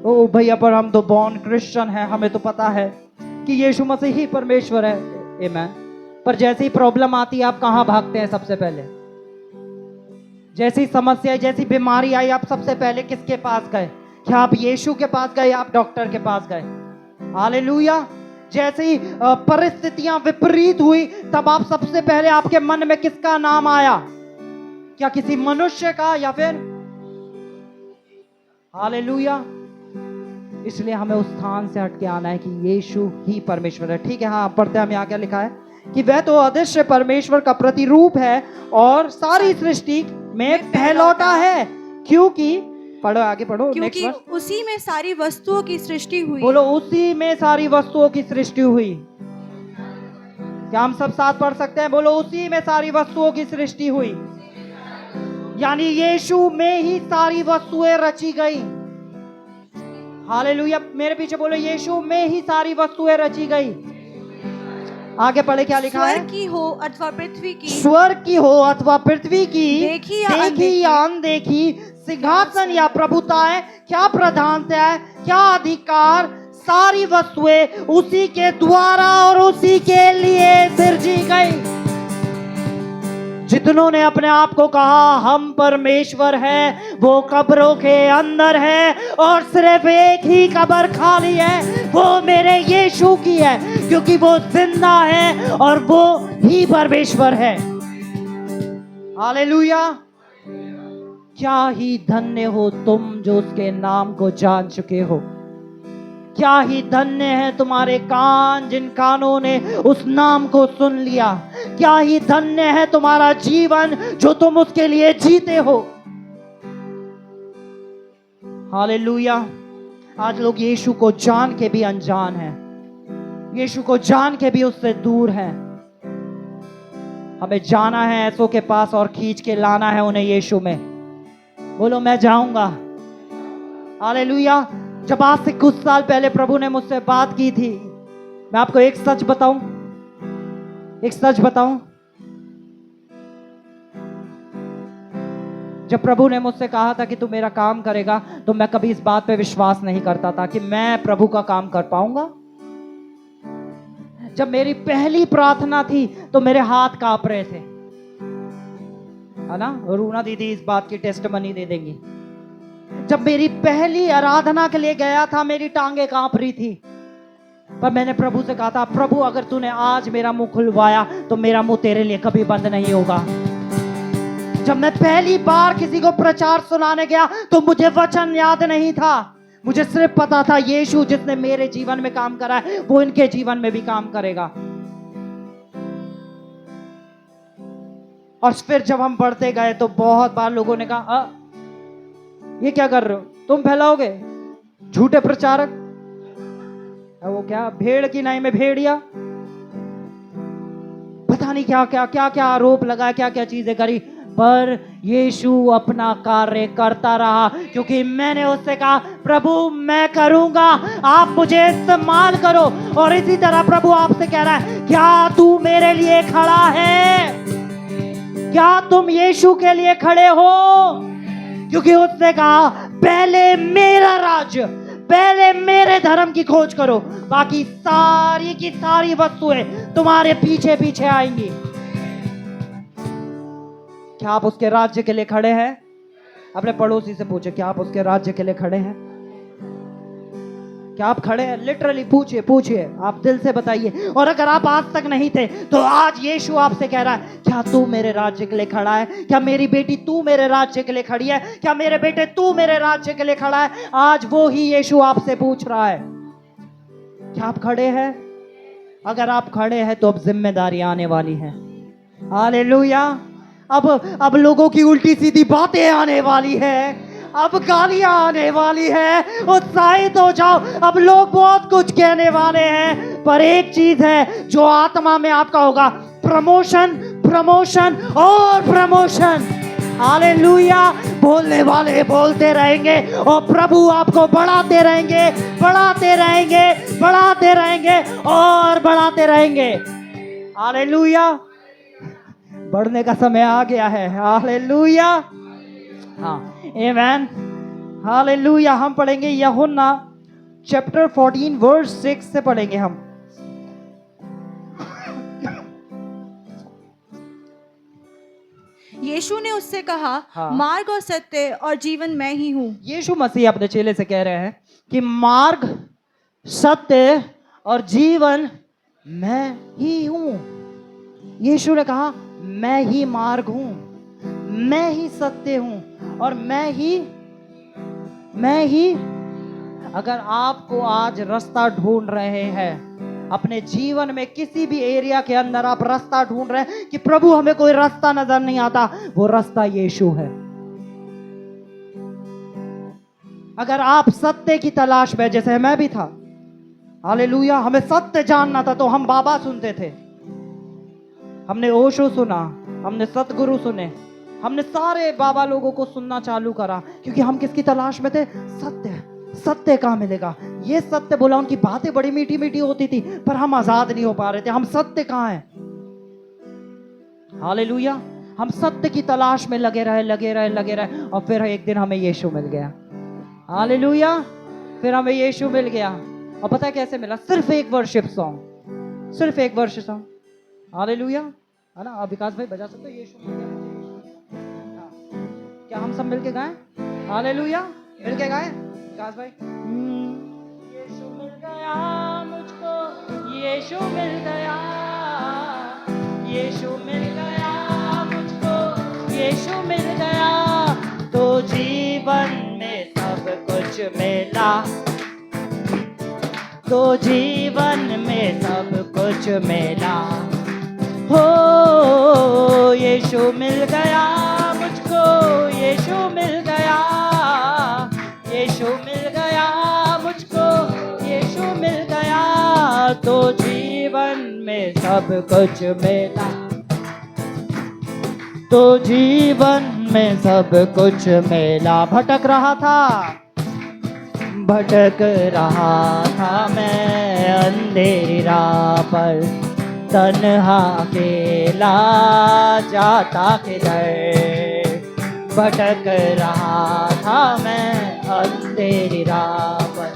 S1: ओ भैया, पर हम तो बॉर्न क्रिश्चियन हैं, हमें तो पता है कि यीशु मसीह ही परमेश्वर है। आमेन। पर जैसे ही प्रॉब्लम आती है, आप कहां भागते हैं? सबसे पहले जैसी समस्या, जैसी बीमारी आई, आप सबसे पहले किसके पास गए? क्या आप यीशु के पास गए, आप डॉक्टर के पास गए? हालेलुया। जैसे ही परिस्थितियां विपरीत हुई, तब आप सबसे पहले आपके मन में किसका नाम आया? क्या किसी मनुष्य का, या फिर? हालेलुया। इसलिए हमें उस स्थान से हट के आना है कि यीशु ही परमेश्वर है। ठीक है, हाँ पढ़ते हैं हम। यहाँ क्या लिखा है कि वह तो अदृश्य परमेश्वर का प्रतिरूप है और सारी सृष्टि में पहलौटा है, क्योंकि, पढ़ो आगे पढ़ो,
S2: क्योंकि उसी में सारी वस्तुओं की सृष्टि हुई।
S1: बोलो, उसी में सारी वस्तुओं की सृष्टि हुई। क्या हम सब साथ पढ़ सकते हैं? बोलो, उसी में सारी वस्तुओं की सृष्टि हुई। यानी यीशु में ही सारी वस्तुएं रची गई। हालेलुया। मेरे पीछे बोलो, यीशु में ही सारी वस्तुएं रची गई। आगे पढ़े, क्या लिखा है?
S2: स्वर्ग की हो अथवा पृथ्वी की,
S1: स्वर्ग की हो अथवा पृथ्वी की,
S2: देखी
S1: या अनदेखी, सिंहासन या प्रभुताएं, क्या प्रधानताएं, क्या अधिकार, सारी वस्तुएं उसी के द्वारा और उसी के लिए सृजी गई। जितनों ने अपने आप को कहा हम परमेश्वर है, वो कब्रों के अंदर है और सिर्फ एक ही कब्र खाली है, वो मेरे यीशु की है, क्योंकि वो जिंदा है और वो ही परमेश्वर है। हालेलुया। क्या ही धन्य हो तुम जो उसके नाम को जान चुके हो। क्या ही धन्य है तुम्हारे कान जिन कानों ने उस नाम को सुन लिया। क्या ही धन्य है तुम्हारा जीवन जो तुम उसके लिए जीते हो। हालेलुया। आज लोग यीशु को जान के भी अनजान हैं, यीशु को जान के भी उससे दूर हैं। हमें जाना है ऐसों के पास और खींच के लाना है उन्हें यीशु में। बोलो, मैं जाऊंगा। हालेलुया। जब आज से कुछ साल पहले प्रभु ने मुझसे बात की थी, मैं आपको एक सच बताऊं, एक सच बताऊं। जब प्रभु ने मुझसे कहा था कि तू मेरा काम करेगा, तो मैं कभी इस बात पे विश्वास नहीं करता था कि मैं प्रभु का काम कर पाऊंगा। जब मेरी पहली प्रार्थना थी तो मेरे हाथ कांप रहे थे, है ना? रूना दीदी इस बात की टेस्टमनी दे देंगी। जब मेरी पहली आराधना के लिए गया था, मेरी टांगे कांप रही थी, पर मैंने प्रभु से कहा था, प्रभु अगर तूने आज मेरा मुंह खुलवाया तो मेरा मुंह तेरे लिए कभी बंद नहीं होगा। जब मैं पहली बार किसी को प्रचार सुनाने गया तो मुझे वचन याद नहीं था, मुझे सिर्फ पता था यीशु जिसने मेरे जीवन में काम करा है वो इनके जीवन में भी काम करेगा। और फिर जब हम बढ़ते गए तो बहुत बार लोगों ने कहा, ये क्या कर रहे हो, तुम फैलाओगे, झूठे प्रचारक। वो क्या भेड़ की नाई में भेड़िया, पता नहीं क्या क्या क्या क्या आरोप लगा, क्या क्या चीजें करी, पर यीशु अपना कार्य करता रहा, क्योंकि मैंने उससे कहा, प्रभु मैं करूंगा, आप मुझे इस्तेमाल करो। और इसी तरह प्रभु आपसे कह रहा है, क्या तू मेरे लिए खड़ा है? क्या तुम यीशु के लिए खड़े हो? क्योंकि उसने कहा, पहले मेरा राज्य, पहले मेरे धर्म की खोज करो, बाकी सारी की सारी वस्तुएं तुम्हारे पीछे पीछे आएंगी। क्या आप उसके राज्य के लिए खड़े हैं? अपने पड़ोसी से पूछे, क्या आप उसके राज्य के लिए खड़े हैं? क्या आप खड़े हैं? लिटरली पूछिए, पूछिए, आप दिल से बताइए। और अगर आप आज तक नहीं थे तो आज यीशु आपसे कह रहा है, क्या तू मेरे राज्य के लिए खड़ा है? क्या मेरी बेटी तू मेरे राज्य के लिए खड़ी है? क्या मेरे बेटे तू मेरे राज्य के लिए खड़ा है? आज वो ही यीशु आपसे पूछ रहा है, क्या आप खड़े हैं? अगर आप खड़े हैं तो अब जिम्मेदारी आने वाली है। हालेलुया। अब लोगों की उल्टी सीधी बातें आने वाली है, अब गालियां आने वाली है। उत्साहित हो जाओ, अब लोग बहुत कुछ कहने वाले हैं, पर एक चीज है जो आत्मा में आपका होगा, प्रमोशन, प्रमोशन और प्रमोशन। हालेलुया। बोलने वाले बोलते रहेंगे और प्रभु आपको बढ़ाते रहेंगे, बढ़ाते रहेंगे, बढ़ाते रहेंगे और बढ़ाते रहेंगे। हालेलुया। बढ़ने का समय आ गया है। हालेलुया। हाँ, आमेन। हालेलुया। हम पढ़ेंगे यूहन्ना चैप्टर 14 वर्स 6 से पढ़ेंगे हम।
S2: यीशु ने उससे कहा,
S1: हाँ।
S2: मार्ग और सत्य और जीवन मैं ही हूँ।
S1: यीशु मसीह अपने चेले से कह रहे हैं कि मार्ग, सत्य और जीवन मैं ही हूं। यीशु ने कहा मैं ही मार्ग हूं, मैं ही सत्य हूं और मैं ही अगर आपको आज रास्ता ढूंढ रहे हैं अपने जीवन में, किसी भी एरिया के अंदर आप रास्ता ढूंढ रहे हैं कि प्रभु हमें कोई रास्ता नजर नहीं आता, वो रास्ता यीशु है। अगर आप सत्य की तलाश में, जैसे मैं भी था, हालेलुया, हमें सत्य जानना था तो हम बाबा सुनते थे, हमने ओशो सुना, हमने सतगुरु सुने, हमने सारे बाबा लोगों को सुनना चालू करा, क्योंकि हम किसकी तलाश में थे? सत्य। सत्य कहाँ मिलेगा? ये सत्य बोला, उनकी बातें बड़ी मीठी मीठी होती थी पर हम आजाद नहीं हो पा रहे थे। हम सत्य कहाँ हैं? हालेलुया, हम सत्य की तलाश में लगे रहे और फिर एक दिन हमें यीशु मिल गया। हालेलुया, फिर हमें यीशु मिल गया। और पता है कैसे मिला? सिर्फ एक वर्शिप सॉन्ग, सिर्फ एक वर्शिप सॉन्ग। हालेलुया, है ना? अब विकास भाई बजा सकते हो यीशु मिल गया मुझे? हाँ। क्या हम सब मिलके गाएं? हालेलुया, मिलके गाएं विकास भाई। यीशु मिल गया मुझको, यीशु मिल गया, यीशु मिल गया मुझको, यीशु मिल गया, तो जीवन में सब कुछ मिला, तो जीवन में सब कुछ मिला। हो यीशु मिल गया मुझको, यीशु मिल गया, यीशु मिल गया मुझको, यीशु मिल गया, तो जीवन में सब कुछ मिला, तो जीवन में सब कुछ मिला। भटक रहा था मैं अंधेरी राह पर, तन्हा अकेला जाता किधर। भटक रहा था मैं अंधेरी राह पर,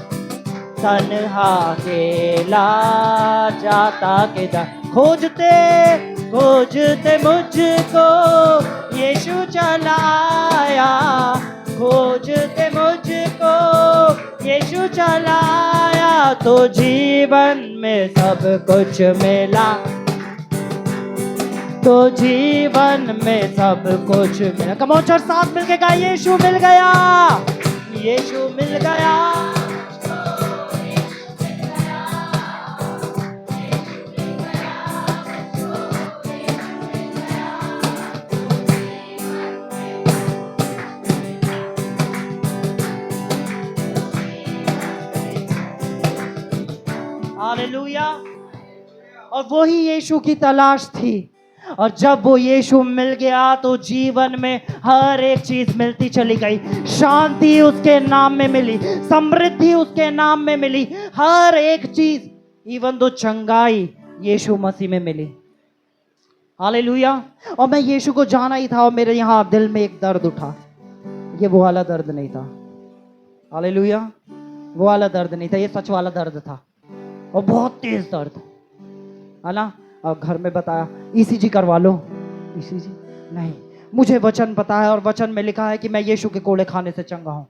S1: तन्हा अकेला जाता किधर। खोजते खोजते मुझको यीशु चला आया, खोजते मुझको यीशु चला आया, तो जीवन में सब कुछ मिला, तो जीवन में सब कुछ मिला। कम ऑन चर्च, साथ मिलके गाइए, यीशु मिल गया, यीशु मिल गया, हालेलुया। और वही यीशु की तलाश थी, और जब वो यीशु मिल गया तो जीवन में हर एक चीज मिलती चली गई। शांति उसके नाम में मिली, समृद्धि उसके नाम में मिली, हर एक चीज, इवन तो चंगाई यीशु मसीह में मिली। हालेलुया। और मैं यीशु को जाना ही था, और मेरे यहाँ दिल में एक दर्द उठा। ये वो वाला दर्द नहीं था, हालेलुया, वो वाला दर्द नहीं था, ये सच वाला दर्द था, और बहुत तेज दर्द, है ना। और घर में बताया ईसीजी करवा लो, ईसीजी नहीं, मुझे वचन पता है, और वचन में लिखा है कि मैं यीशु के कोड़े खाने से चंगा हूं,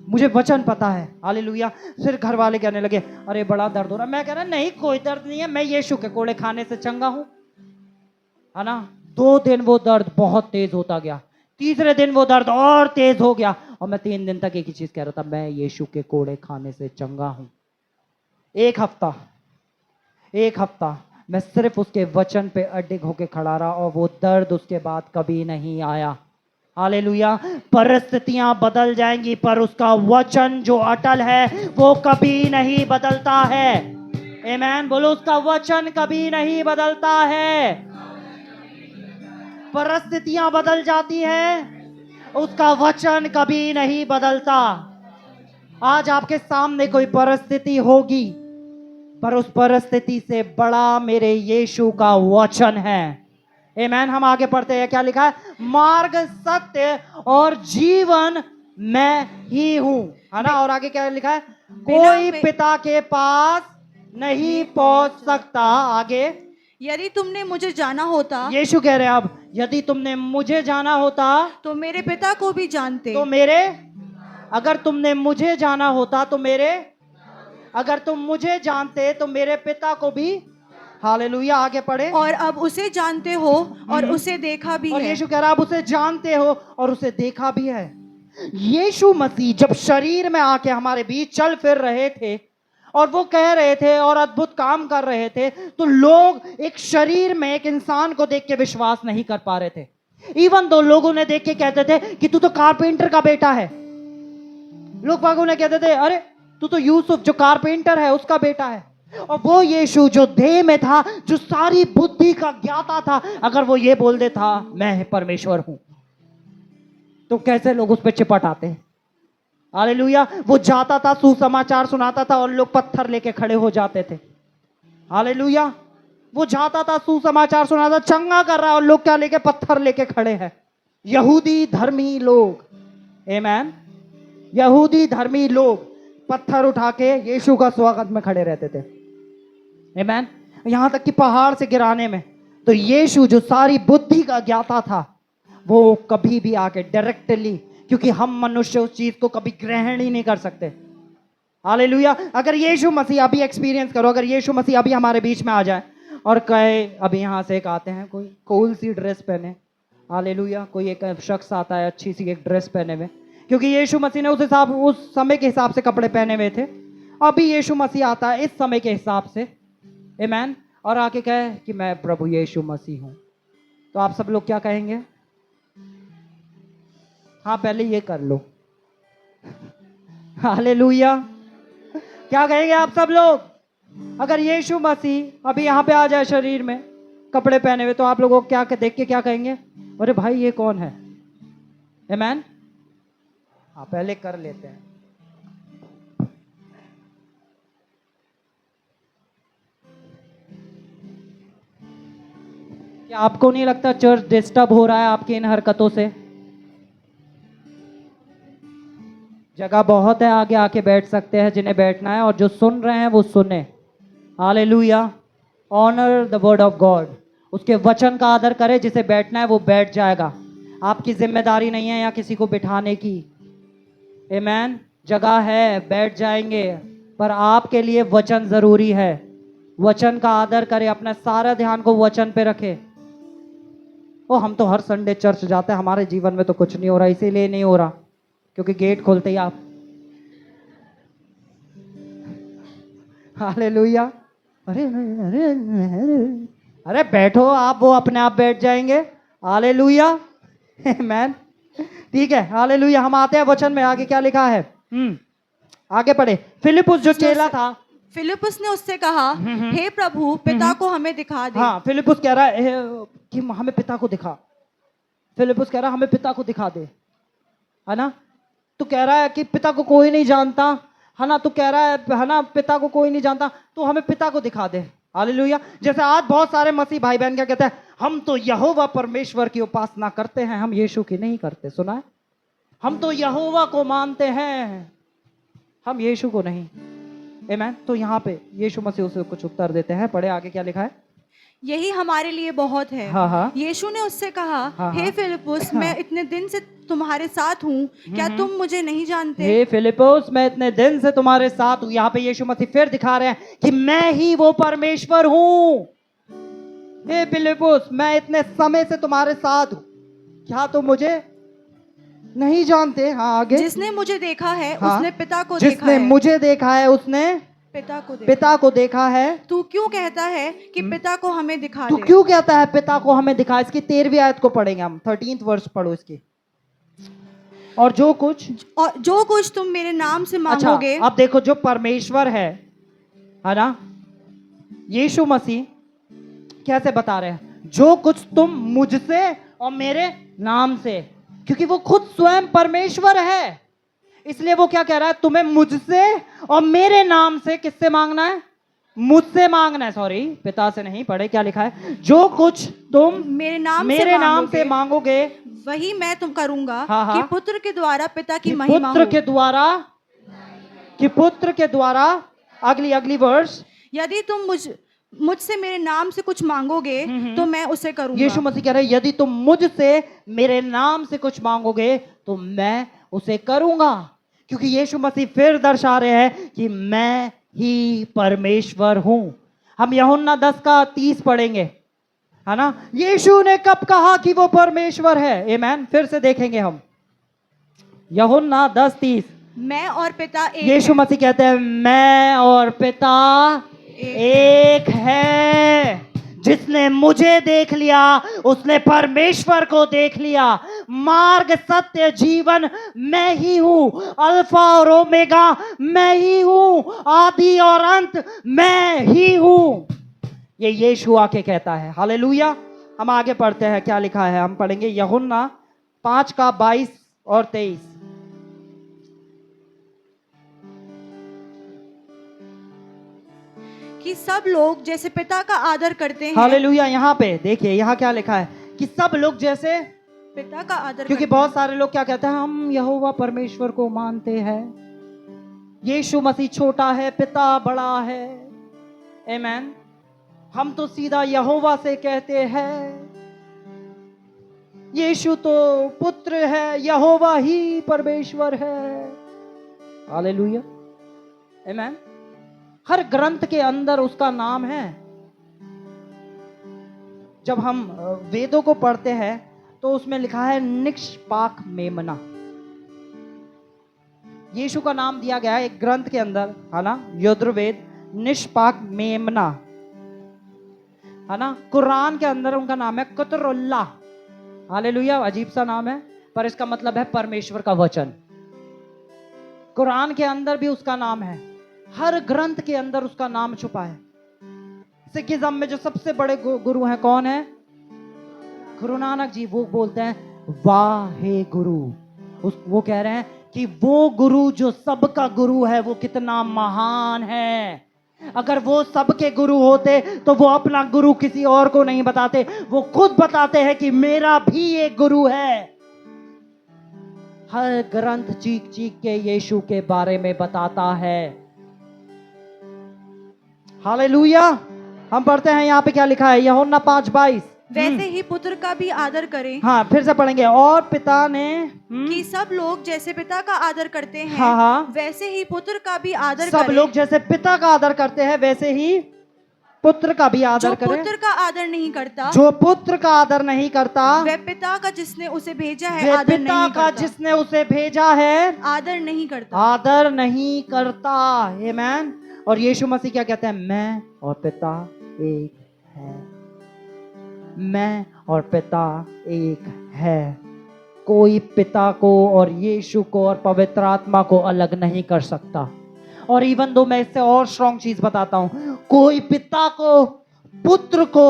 S1: मुझे वचन पता है, हालेलुया। फिर घर वाले कहने लगे अरे बड़ा दर्द हो रहा है। मैं कह रहा नहीं, कोई दर्द नहीं है, मैं यीशु के कोड़े खाने से चंगा हूं, है ना। 2 दिन वो दर्द बहुत तेज होता गया, तीसरे दिन वो दर्द और तेज हो गया, और मैं 3 दिन तक एक ही चीज कह रहा था, मैं यीशु के कोड़े खाने से चंगा हूं। एक हफ्ता मैं सिर्फ उसके वचन पे अडिग होके खड़ा रहा, और वो दर्द उसके बाद कभी नहीं आया। हालेलुया। परिस्थितियां बदल जाएंगी पर उसका वचन जो अटल है वो कभी नहीं बदलता है। आमीन बोलो, उसका वचन कभी नहीं बदलता है। परिस्थितियां बदल जाती है, उसका वचन कभी नहीं बदलता। आज आपके सामने कोई परिस्थिति होगी, पर उस परिस्थिति से बड़ा मेरे यीशु का वचन है। आमीन। हम आगे पढ़ते हैं, क्या लिखा है? मार्ग, सत्य और जीवन मैं ही हूं, है ना। और आगे क्या लिखा है? कोई पिता के पास नहीं पहुंच सकता। आगे,
S2: यदि तुमने मुझे जाना होता,
S1: यीशु कह रहे हैं अब, यदि तुमने मुझे जाना होता
S2: तो मेरे पिता को भी जानते।
S1: तो मेरे, अगर तुमने मुझे जाना होता तो मेरे, अगर तुम मुझे जानते तो मेरे पिता को भी। हालेलुया, आगे पढ़े।
S2: और अब उसे जानते हो और उसे देखा भी
S1: और
S2: है।
S1: यीशु कह रहा, आप उसे जानते हो और उसे देखा भी है। यीशु मसीह जब शरीर में आके हमारे बीच चल फिर रहे थे और वो कह रहे थे और अद्भुत काम कर रहे थे, तो लोग एक शरीर में एक इंसान को देख के विश्वास नहीं कर पा रहे थे। इवन दो लोगों ने देख के कहते थे कि तू तो कारपेंटर का बेटा है। लोग बागों ने कहते थे, अरे तू तो यूसुफ जो कारपेंटर है उसका बेटा है। और वो यीशु जो देह में था, जो सारी बुद्धि का ज्ञाता था, अगर वो ये बोल देता मैं परमेश्वर हूं, तो कैसे लोग उस पर चिपट आते। हालेलुया। वो जाता था, सुसमाचार सुनाता था और लोग पत्थर लेके खड़े हो जाते थे। हालेलुया। वो जाता था, सुसमाचार सुनाता, चंगा कर रहा है और लोग क्या लेके, पत्थर लेके खड़े हैं। यहूदी धर्मी लोग, आमेन, यहूदी धर्मी लोग पत्थर उठा के यीशु का स्वागत में खड़े रहते थे। आमेन। यहां तक कि पहाड़ से गिराने में, तो यीशु जो सारी बुद्धि का ज्ञाता था, वो कभी भी आके डायरेक्टली, क्योंकि हम मनुष्य उस चीज को कभी ग्रहण ही नहीं कर सकते। हालेलुया। अगर यीशु मसीह अभी एक्सपीरियंस करो, अगर यीशु मसीह अभी हमारे बीच में आ जाए और कहे, अभी यहां से एक आते हैं, कोई कूल सी ड्रेस पहने, हालेलुया, कोई एक शख्स आता है अच्छी सी एक ड्रेस पहने हुए, क्योंकि यीशु मसीह ने उस समय के हिसाब से कपड़े पहने हुए थे। अभी यीशु मसीह आता है इस समय के हिसाब से, आमेन, और आके कहे कि मैं प्रभु यीशु मसीह हूं, तो आप सब लोग क्या कहेंगे? हाँ, पहले ये कर लो। हालेलुया। क्या कहेंगे आप सब लोग? अगर यीशु मसीह अभी यहाँ पे आ जाए शरीर में कपड़े पहने हुए, तो आप लोगों को क्या देख के क्या कहेंगे? अरे भाई ये कौन है? आमेन। हाँ, पहले कर लेते हैं। क्या आपको नहीं लगता चर्च डिस्टर्ब हो रहा है आपकी इन हरकतों से? जगह बहुत है, आगे आके बैठ सकते हैं जिन्हें बैठना है, और जो सुन रहे हैं वो सुने। Hallelujah. Honour the word of God. उसके वचन का आदर करे, जिसे बैठना है वो बैठ जाएगा। आपकी जिम्मेदारी नहीं है यहाँ किसी को बिठाने की। आमेन। जगह है, बैठ जाएंगे, पर आपके लिए वचन जरूरी है। वचन का आदर करे, अपना सारा ध्यान को वचन पे रखे। ओ, हम तो हर संडे चर्च जाते हैं, हमारे जीवन में तो कुछ नहीं हो रहा। इसीलिए नहीं हो रहा क्योंकि गेट खोलते ही आप, हालेलुया, अरे अरे अरे बैठो आप, वो अपने आप बैठ जाएंगे। हालेलुया। आमेन। ठीक है, हालेलुया। हम आते हैं वचन में, आगे क्या लिखा है? आगे पढ़े। फिलिपुस जो चेला था,
S2: फिलिपुस ने उससे कहा, हे प्रभु, पिता को हमें दिखा दे।
S1: हाँ, फिलिपुस कह रहा है कि हमें पिता को दिखा। फिलिपुस कह रहा है हमें पिता को दिखा दे, है ना। तू कह रहा है कि पिता को कोई नहीं जानता, है ना। तू कह रहा है ना, पिता को कोई नहीं जानता, तो हमें पिता को दिखा दे। हालेलुया। जैसे आज बहुत सारे मसीह भाई बहन क्या कहते हैं, हम तो यहोवा परमेश्वर की उपासना करते हैं, हम यीशु की नहीं करते। सुना है? हम तो यहोवा को मानते हैं, हम यीशु को नहीं। आमेन। तो यहाँ पे यीशु मसीह उसे कुछ उत्तर देते हैं। पढ़े आगे क्या लिखा है?
S2: यही हमारे लिए बहुत है।
S1: हाँ हाँ।
S2: यीशु ने उससे कहा,
S1: हाँ,
S2: हे फिलिपुस, मैं इतने दिन से तुम्हारे साथ हूँ, क्या तुम मुझे नहीं जानते?
S1: हे फिलिपुस, मैं इतने दिन से तुम्हारे साथ हूँ। यहाँ पे यीशु मसीह फिर दिखा रहे हैं कि मैं ही वो परमेश्वर हूँ। हे फिलिपुस, मैं इतने समय से तुम्हारे साथ हूँ, क्या तुम मुझे नहीं जानते? हाँ, आगे।
S2: जिसने मुझे देखा है,
S1: हाँ,
S2: उसने पिता को देखा
S1: जिसने
S2: है।
S1: मुझे देखा है उसने पिता को देखा है।
S2: तू क्यों कहता है कि पिता को हमें दिखा
S1: तू
S2: दे?
S1: क्यों कहता है पिता को हमें दिखा? इसकी 13वीं आयत को पढ़ेंगे हम। 13th वर्ष पढ़ो इसकी। और जो कुछ
S2: तुम मेरे नाम से
S1: अच्छा,
S2: मांगोगे।
S1: अब देखो, जो परमेश्वर है ना, यीशु मसीह कैसे बता रहे हैं, जो कुछ तुम मुझसे और मेरे नाम से, क्योंकि वो खुद स्वयं परमेश्वर है, इसलिए वो क्या कह रहा है, तुम्हें मुझसे और मेरे नाम से, किससे मांगना है? मुझसे मांगना है। सॉरी, पिता से नहीं। पढ़े क्या लिखा है? जो कुछ तुम
S2: मेरे नाम
S1: से मांगोगे
S2: वही मैं तुम करूंगा।
S1: हाँ,
S2: कि पुत्र के द्वारा पिता की महिमा हो।
S1: पुत्र के द्वारा अगली वर्ष,
S2: यदि तुम मुझसे मेरे नाम से कुछ मांगोगे तो मैं उसे करूंगा।
S1: यीशु मसीह कह रहे हैं, यदि तुम मुझसे मेरे नाम से कुछ मांगोगे तो मैं उसे करूंगा। क्योंकि यीशु मसीह फिर दर्शा रहे हैं कि मैं ही परमेश्वर हूं। हम यूहन्ना 10:30 पढ़ेंगे, है ना। यीशु ने कब कहा कि वो परमेश्वर है? आमीन। फिर से देखेंगे हम यूहन्ना 10:30।
S2: मैं और पिता एक
S1: यीशु
S2: हैं।
S1: मसीह कहते हैं, मैं और पिता एक है। जिसने मुझे देख लिया उसने परमेश्वर को देख लिया। मार्ग, सत्य, जीवन मैं ही हूं। अल्फा और ओमेगा मैं ही हूं। आदि और अंत मैं ही हूं। ये यीशु आके कहता है। हालेलुया। हम आगे पढ़ते हैं, क्या लिखा है हम पढ़ेंगे यूहन्ना 5:22 और 23।
S2: कि सब लोग जैसे पिता का आदर करते हैं।
S1: हालेलुया। यहाँ पे देखिए, यहाँ क्या लिखा है कि सब लोग जैसे
S2: पिता का आदर
S1: क्योंकि
S2: करते
S1: बहुत सारे लोग क्या कहते हैं, हम यहोवा परमेश्वर को मानते हैं, यीशु मसीह छोटा है, पिता बड़ा है। आमीन। हम तो सीधा यहोवा से कहते हैं, यीशु तो पुत्र है, यहोवा ही परमेश्वर है। हालेलुया। आमीन। हर ग्रंथ के अंदर उसका नाम है। जब हम वेदों को पढ़ते हैं तो उसमें लिखा है निष्पाक मेमना। यीशु का नाम दिया गया है एक ग्रंथ के अंदर, है ना, यजुर्वेद, निष्पाक मेमना, है ना। कुरान के अंदर उनका नाम है कतरुल्लाह। हालेलुया। अजीब सा नाम है, पर इसका मतलब है परमेश्वर का वचन। कुरान के अंदर भी उसका नाम है। हर ग्रंथ के अंदर उसका नाम छुपा है। सिखिज्म में जो सबसे बड़े गुरु हैं, कौन है? गुरु नानक जी। वो बोलते हैं वाहे गुरु। वो कह रहे हैं कि वो गुरु जो सबका गुरु है वो कितना महान है। अगर वो सबके गुरु होते तो वो अपना गुरु किसी और को नहीं बताते, वो खुद बताते हैं कि मेरा भी एक गुरु है। हर ग्रंथ चीख चीख के यीशु के बारे में बताता है। हालेलुया। हम पढ़ते हैं यहाँ पे क्या लिखा है, यूहन्ना 5:22।
S2: वैसे ही पुत्र का भी आदर करें।
S1: हाँ, फिर से पढ़ेंगे। और पिता ने
S2: कि सब लोग जैसे पिता का आदर करते हैं,
S1: हाँ हाँ,
S2: वैसे ही पुत्र का भी आदर
S1: सब
S2: करें।
S1: लोग जैसे पिता का आदर करते हैं वैसे ही पुत्र का भी आदर
S2: जो
S1: करें।
S2: पुत्र का आदर नहीं करता,
S1: जो पुत्र का आदर नहीं करता,
S2: वह पिता का जिसने उसे भेजा है
S1: वह
S2: आदर
S1: पिता
S2: नहीं
S1: का
S2: करता।
S1: जिसने उसे भेजा है
S2: आदर नहीं करता।
S1: आदर नहीं करता। आमीन। और यीशु मसीह क्या कहते हैं, मैं और पिता एक है। मैं और पिता एक है। कोई पिता को और यीशु को और पवित्र आत्मा को अलग नहीं कर सकता। और इवन दो मैं इससे और स्ट्रॉन्ग चीज बताता हूं, कोई पिता को, पुत्र को,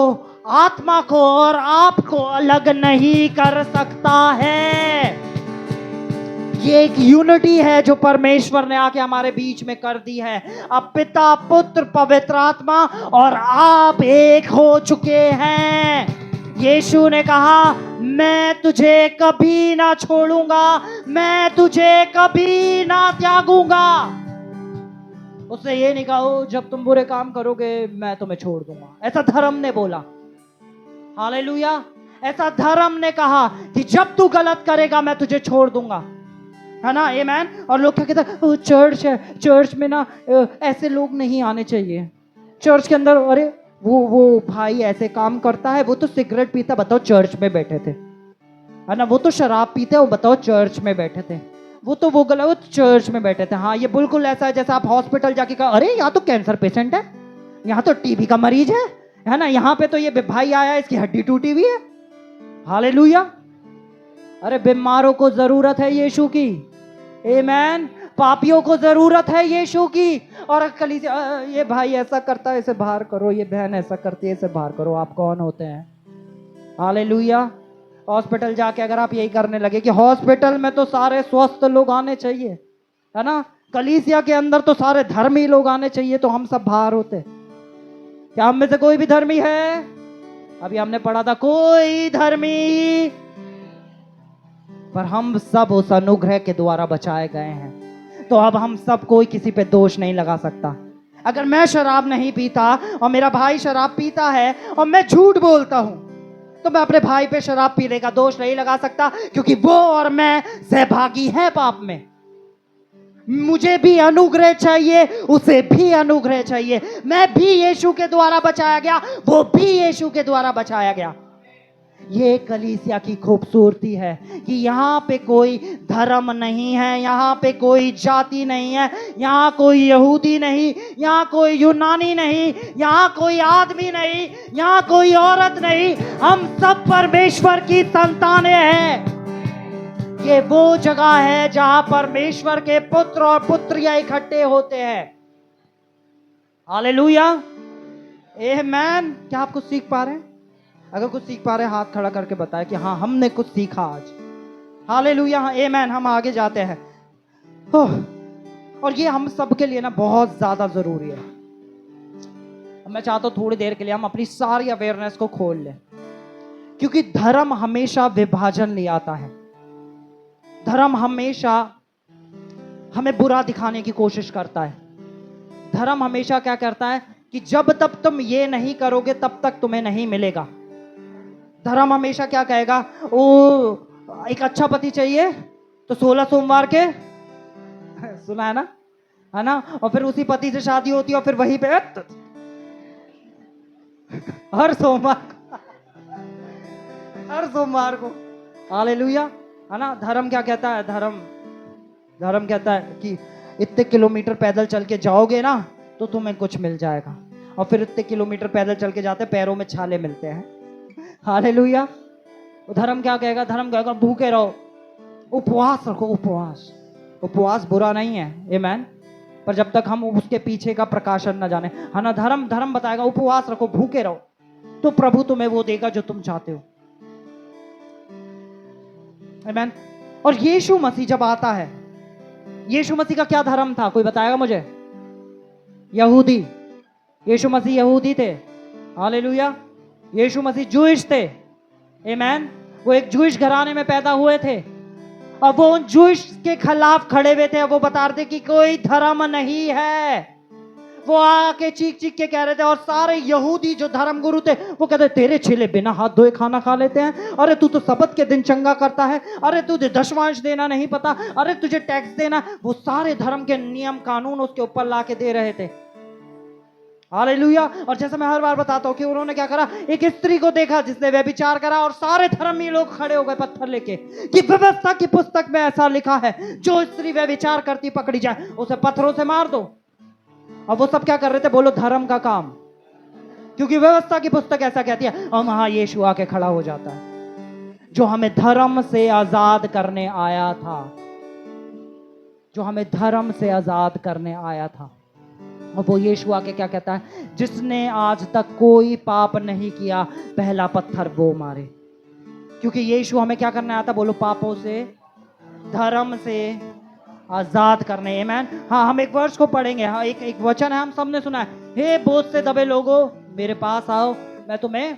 S1: आत्मा को और आप को अलग नहीं कर सकता है। ये एक यूनिटी है जो परमेश्वर ने आके हमारे बीच में कर दी है। अब पिता, पुत्र, पवित्र आत्मा और आप एक हो चुके हैं। यीशु ने कहा, मैं तुझे कभी ना छोड़ूंगा, मैं तुझे कभी ना त्यागूंगा। उसने ये नहीं कहा, ओ जब तुम बुरे काम करोगे मैं तुम्हें छोड़ दूंगा। ऐसा धर्म ने बोला। हालेलुया। ऐसा धर्म ने कहा कि जब तू गलत करेगा मैं तुझे छोड़ दूंगा, है ना। आमीन। और लोग क्या कहते हैं, चर्च है, चर्च में ना ऐसे लोग नहीं आने चाहिए। चर्च के अंदर, अरे वो भाई ऐसे काम करता है, वो तो सिगरेट पीता, बताओ चर्च में बैठे थे, है ना। वो तो शराब पीते, वो बताओ चर्च में बैठे थे। वो चर्च में बैठे थे। हाँ, ये बिल्कुल ऐसा है जैसा आप हॉस्पिटल जाके कहा, अरे यहाँ तो कैंसर पेशेंट है, यहाँ तो टीबी का मरीज है ना, यहाँ पे तो ये भाई आया है, इसकी हड्डी टूटी हुई है। हालेलुया। अरे बीमारों को जरूरत है यीशु की। आमीन। पापियों को जरूरत है यीशु की। और कलीसिया, ये भाई ऐसा करता है इसे बाहर करो, ये बहन ऐसा करती है इसे बाहर करो। आप कौन होते हैं? हालेलुया। हॉस्पिटल जाके अगर आप यही करने लगे कि हॉस्पिटल में तो सारे स्वस्थ लोग आने चाहिए, है ना, कलीसिया के अंदर तो सारे धर्मी लोग आने चाहिए, तो हम सब बाहर होते। क्या हम में से कोई भी धर्मी है? अभी हमने पढ़ा था, कोई धर्मी, पर हम सब उस अनुग्रह के द्वारा बचाए गए हैं। तो अब हम सब, कोई किसी पे दोष नहीं लगा सकता। अगर मैं शराब नहीं पीता और मेरा भाई शराब पीता है और मैं झूठ बोलता हूं, तो मैं अपने भाई पे शराब पीने का दोष नहीं लगा सकता, क्योंकि वो और मैं सहभागी हैं पाप में। मुझे भी अनुग्रह चाहिए, उसे भी अनुग्रह चाहिए। मैं भी यीशु के द्वारा बचाया गया, वो भी यीशु के द्वारा बचाया गया। ये कलीसिया की खूबसूरती है कि यहाँ पे कोई धर्म नहीं है, यहाँ पे कोई जाति नहीं है, यहाँ कोई यहूदी नहीं, यहाँ कोई यूनानी नहीं, यहाँ कोई आदमी नहीं, यहाँ कोई औरत नहीं। हम सब परमेश्वर की संतानें हैं। ये वो जगह है जहां परमेश्वर के पुत्र और पुत्रियां इकट्ठे होते हैं। हालेलुया, आमेन। क्या आप कुछ सीख पा रहे हैं? अगर कुछ सीख पा रहे हैं हाथ खड़ा करके बताएं कि हाँ, हमने कुछ सीखा आज। हालेलुया, आमेन। हम आगे जाते हैं। और ये हम सब के लिए ना बहुत ज्यादा जरूरी है। मैं चाहता हूं थोड़ी देर के लिए हम अपनी सारी अवेयरनेस को खोल लें, क्योंकि धर्म हमेशा विभाजन ले आता है। धर्म हमेशा हमें बुरा दिखाने की कोशिश करता है। धर्म हमेशा क्या करता है कि जब तक तुम ये नहीं करोगे तब तक तुम्हें नहीं मिलेगा। धर्म हमेशा क्या कहेगा, ओ एक अच्छा पति चाहिए तो 16 सोमवार के सुना है ना, और फिर उसी पति से शादी होती है और फिर वहीं पे हर सोमवार को हालेलुया, है ना। धर्म क्या कहता है? धर्म कहता है कि इतने किलोमीटर पैदल चल के जाओगे ना तो तुम्हें कुछ मिल जाएगा, और फिर इतने किलोमीटर पैदल चल के जाते पैरों में छाले मिलते हैं। हालेलुया। धर्म क्या कहेगा? धर्म कहेगा भूखे रहो, उपवास रखो। उपवास बुरा नहीं है, आमेन, पर जब तक हम उसके पीछे का प्रकाशन न जाने, है ना। धर्म बताएगा उपवास रखो, भूखे रहो, तो प्रभु तुम्हें वो देगा जो तुम चाहते हो। आमेन। और यीशु मसीह जब आता है, यीशु मसीह का क्या धर्म था? कोई बताएगा मुझे? यहूदी। यीशु मसीह यहूदी थे। हालेलुया। यीशु मसीह जूइश थे। आमेन। वो एक जूइश घराने में पैदा हुए थे, और वो उन जूइश के खिलाफ खड़े हुए थे। वो बता रहे थे कि कोई धर्म नहीं है। वो आके चीख के कह रहे थे, और सारे यहूदी जो धर्म गुरु थे वो कहते, तेरे चेले बिना हाथ धोए खाना खा लेते हैं। अरे तू तो सबत के दिन चंगा करता है। अरे तुझे दशमांश देना नहीं पता। अरे तुझे टैक्स देना। वो सारे धर्म के नियम कानून उसके ऊपर लाके दे रहे थे। हालेलुया। और जैसे मैं हर बार बताता हूं कि उन्होंने क्या करा, एक स्त्री को देखा जिसने व्यभिचार करा, और सारे धर्मी लोग खड़े हो गए पत्थर लेके कि व्यवस्था की पुस्तक में ऐसा लिखा है, जो स्त्री व्यभिचार करती पकड़ी जाए उसे पत्थरों से मार दो। अब वो सब क्या कर रहे थे? बोलो धर्म का काम, क्योंकि व्यवस्था की पुस्तक ऐसा कहती है। और वहां यीशु आके खड़ा हो जाता है, जो हमें धर्म से आजाद करने आया था, जो हमें धर्म से आजाद करने आया था। और वो यीशु आके क्या कहता है? जिसने आज तक कोई पाप नहीं किया, पहला पत्थर वो मारे। क्योंकि यीशु हमें क्या करने आया था? बोलो पापों से, धर्म से आजाद करने। आमेन। हाँ, हम एक वर्ष को पढ़ेंगे। हाँ, एक वचन है, हम सबने सुना है, हे बोझ से दबे लोगों मेरे पास आओ, मैं तुम्हें,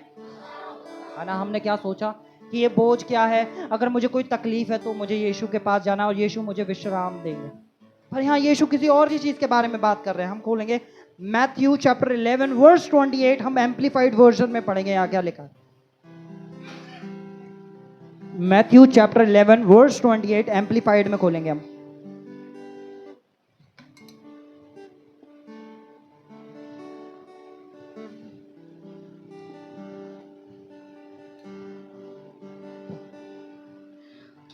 S1: है ना। हमने क्या सोचा कि ये बोझ क्या है? अगर मुझे कोई तकलीफ है तो मुझे यीशु के पास जाना और यीशु मुझे विश्राम देंगे। पर यहाँ यीशु किसी और ही चीज के बारे में बात कर रहे हैं। हम खोलेंगे मैथ्यू चैप्टर 11 वर्स 28। हम एम्पलीफाइड वर्जन में पढ़ेंगे। यहाँ क्या लिखा है? मैथ्यू चैप्टर 11 वर्स 28 एम्पलीफाइड में खोलेंगे हम।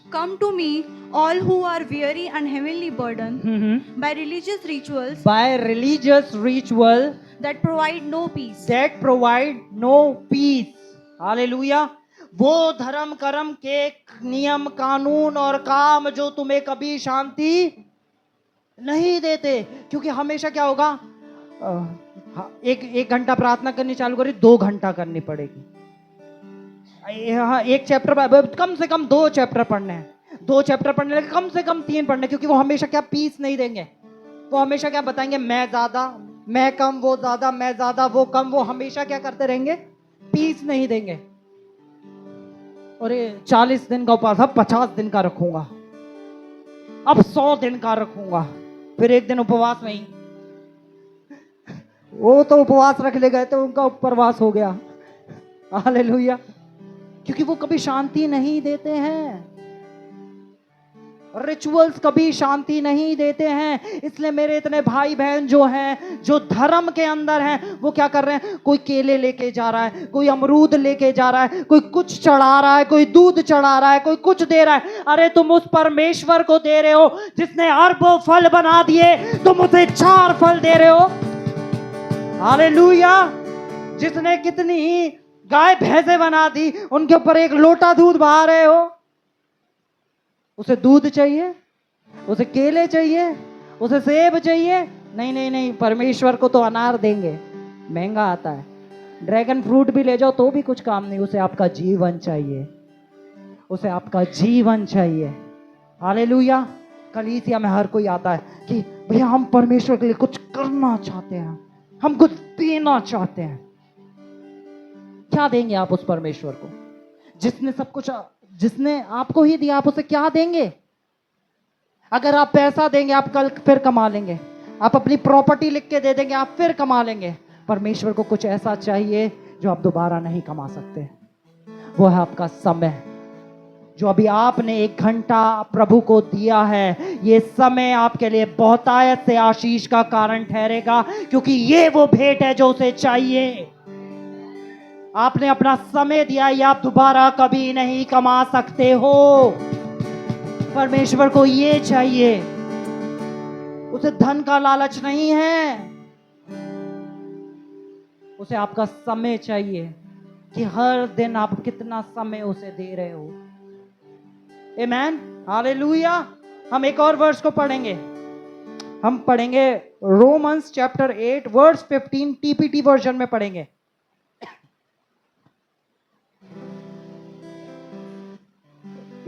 S2: Come to me, all who are weary and heavily burdened by religious rituals that provide no peace.
S1: Hallelujah. वो धर्म कर्म के नियम कानून और काम जो तुम्हें कभी शांति नहीं देते। क्योंकि हमेशा क्या होगा, एक घंटा प्रार्थना करनी चालू करी, 2 घंटा करनी पड़ेगी। एक चैप्टर, कम से कम 2 चैप्टर पढ़ने हैं, 2 चैप्टर पढ़ने लगे, कम से कम 3 पढ़ने। क्योंकि वो हमेशा क्या पीस नहीं देंगे। वो हमेशा क्या बताएंगे, मैं ज्यादा, मैं कम, वो ज्यादा, मैं ज्यादा, वो कम। वो हमेशा क्या करते रहेंगे, पीस नहीं देंगे। और 40 दिन का उपवास, अब 50 दिन का रखूंगा, अब 100 दिन का रखूंगा, फिर एक दिन उपवास नहीं, वो तो उपवास रख ले गए तो उनका उपवास हो गया। हालेलुया। क्योंकि वो कभी शांति नहीं देते हैं, रिचुअल्स कभी शांति नहीं देते हैं। इसलिए मेरे इतने भाई बहन जो हैं, जो धर्म के अंदर हैं, वो क्या कर रहे हैं? कोई केले लेके जा रहा है, कोई अमरूद लेके जा रहा है, कोई कुछ चढ़ा रहा है, कोई दूध चढ़ा रहा है, कोई कुछ दे रहा है। अरे तुम उस परमेश्वर को दे रहे हो जिसने अरबों फल बना दिए, तुम उसे 4 फल दे रहे हो। हालेलुया। जिसने कितनी ही गाय भैंसे बना दी, उनके ऊपर 1 लोटा दूध बहा रहे हो। उसे दूध चाहिए, उसे केले चाहिए, उसे सेब चाहिए? नहीं नहीं नहीं, परमेश्वर को तो अनार देंगे, महंगा आता है। ड्रैगन फ्रूट भी ले जाओ तो भी कुछ काम नहीं, उसे आपका जीवन चाहिए, उसे आपका जीवन चाहिए। हालेलुया। कलीसिया में हर कोई आता है कि भैया हम परमेश्वर के लिए कुछ करना चाहते हैं, हम कुछ देना चाहते हैं। क्या देंगे आप उस परमेश्वर को जिसने सब कुछ, जिसने आपको ही दिया? आप उसे क्या देंगे? अगर आप पैसा देंगे आप कल फिर कमा लेंगे, आप अपनी प्रॉपर्टी लिख के दे देंगे आप फिर कमा लेंगे। परमेश्वर को कुछ ऐसा चाहिए जो आप दोबारा नहीं कमा सकते, वो है आपका समय। जो अभी आपने 1 घंटा प्रभु को दिया है, ये समय आपके लिए बहुतायत से आशीष का कारण ठहरेगा, क्योंकि ये वो भेंट है जो उसे चाहिए। आपने अपना समय दिया, ये आप दोबारा कभी नहीं कमा सकते हो। परमेश्वर को ये चाहिए, उसे धन का लालच नहीं है, उसे आपका समय चाहिए कि हर दिन आप कितना समय उसे दे रहे हो। Amen, hallelujah. हम एक और वर्स को पढ़ेंगे, हम पढ़ेंगे Romans chapter 8 verse 15, TPT version में पढ़ेंगे।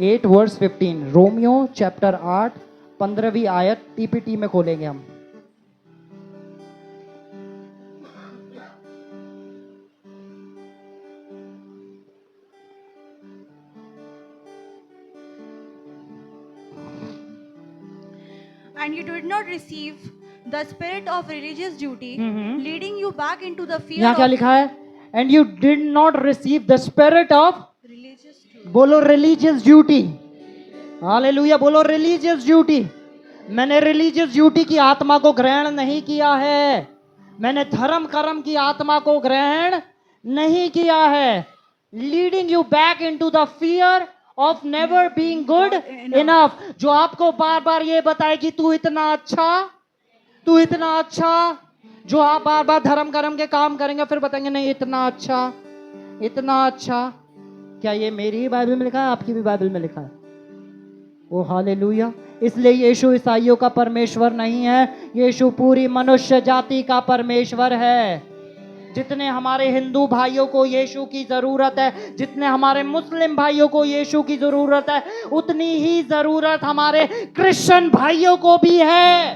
S1: 8 वर्स 15, रोमियो चैप्टर 8 15वीं आयत टीपीटी में खोलेंगे हम।
S2: And you did not receive the spirit of religious duty, leading you back into the fear
S1: यहाँ क्या
S2: of
S1: लिखा है? And you did not receive the spirit of
S2: religious duty.
S1: बोलो religious duty. Hallelujah, बोलो religious duty. मैंने religious duty की आत्मा को ग्रहण नहीं किया है, मैंने धर्म कर्म की आत्मा को ग्रहण नहीं किया है। Leading you back into the fear of never being good enough, जो आपको बार बार ये बताए कि तू इतना अच्छा, तू इतना अच्छा। जो आप बार बार धर्म कर्म के काम करेंगे फिर बताएंगे नहीं इतना अच्छा, इतना अच्छा। क्या ये मेरी ही बाइबल में लिखा है, आपकी भी बाइबल में लिखा है? ओ हालेलुया। इसलिए यीशु ईसाइयों का परमेश्वर नहीं है, यीशु पूरी मनुष्य जाति का परमेश्वर है। जितने हमारे हिंदू भाइयों को यीशु की जरूरत है, जितने हमारे मुस्लिम भाइयों को यीशु की जरूरत है, उतनी ही जरूरत हमारे क्रिश्चियन भाइयों को भी है,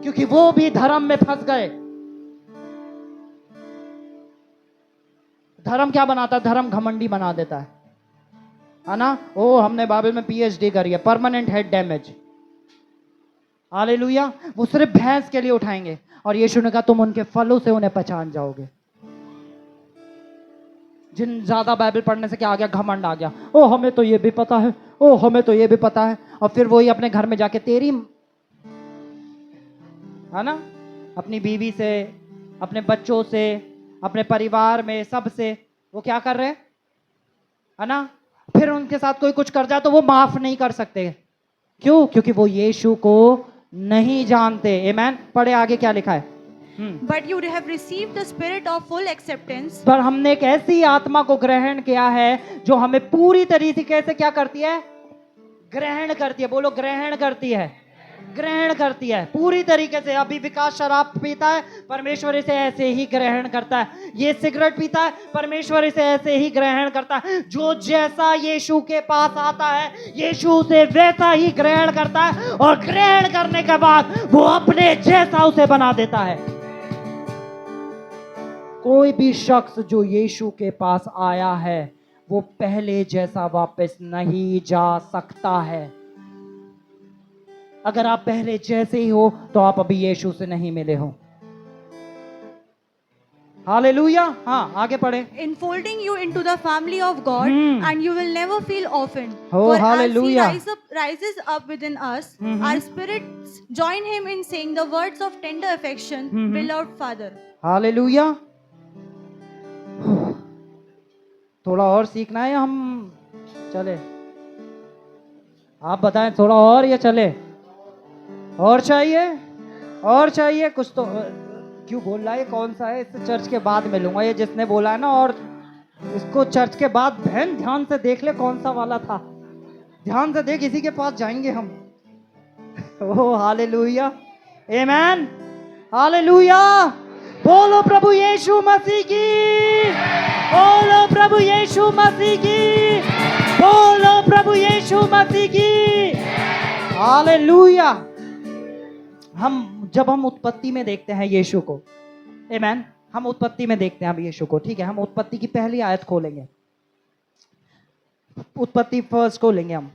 S1: क्योंकि वो भी धर्म में फंस गए। धर्म क्या बनाता है? धर्म घमंडी बना देता है ना? ओ हमने बाइबल में पीएचडी करी है, परमानेंट हेड डैमेज। हालेलुया। वो सिर्फ भैंस के लिए उठाएंगे, और यीशु ने कहा तुम उनके फलों से उन्हें पहचान जाओगे। जिन ज्यादा बाइबल पढ़ने से क्या आ गया? घमंड आ गया। ओ हमें तो ये भी पता है, ओ हमें तो ये भी पता है। और फिर वही अपने घर में जाके तेरी, है ना, अपनी बीवी से, अपने बच्चों से, अपने परिवार में सबसे वो क्या कर रहे हैं, है ना? फिर उनके साथ कोई कुछ कर जाए तो वो माफ नहीं कर सकते। क्यों? क्योंकि वो यीशु को नहीं जानते। आमेन। पढ़े आगे क्या लिखा है?
S2: But you have received the spirit of full acceptance.
S1: पर हमने एक ऐसी आत्मा को ग्रहण किया है जो हमें पूरी तरीके से क्या करती है? ग्रहण करती है। बोलो ग्रहण करती है, ग्रहण करती है पूरी तरीके से। अभी विकास शराब पीता है, परमेश्वर इसे ऐसे ही ग्रहण करता है। ये सिगरेट पीता है, परमेश्वर इसे ऐसे ही ग्रहण करता है। जो जैसा यीशु के पास आता है, यीशु उसे वैसा ही ग्रहण करता है, और ग्रहण करने के बाद वो अपने जैसा उसे बना देता है। कोई भी शख्स जो यीशु के पास आया है वो पहले जैसा वापस नहीं जा सकता है। अगर आप पहले जैसे ही हो तो आप अभी यीशु से नहीं मिले हो। हालेलुया। हाँ, आगे पढ़े।
S2: enfolding you into the family of God, and you will never feel orphaned.
S1: Oh,
S2: For
S1: hallelujah.
S2: as He rises up within us, our spirits join Him in saying the words of tender affection, beloved Father.
S1: Hallelujah. थोड़ा और सीखना है, हम चले? आप बताएं, थोड़ा और या चले? और चाहिए? और चाहिए कुछ तो? क्यों बोल रहा है? ये कौन सा है? इसे चर्च के बाद मिलूंगा। ये जिसने बोला है ना, और इसको चर्च के बाद बहन ध्यान से देख ले कौन सा वाला था। ध्यान से देख, इसी के पास जाएंगे हम। ओह हालेलुया, आमेन, हालेलुया। बोलो प्रभु यीशु मसीह की, बोलो प्रभु यीशु मसीह की, बोलो प्रभु यीशु मसीह की। हालेलुया। जब हम उत्पत्ति में देखते हैं यीशु को, आमेन, हम उत्पत्ति में देखते हैं अब यीशु को, ठीक है। हम उत्पत्ति की पहली आयत खोलेंगे, उत्पत्ति फर्स्ट खोलेंगे हम,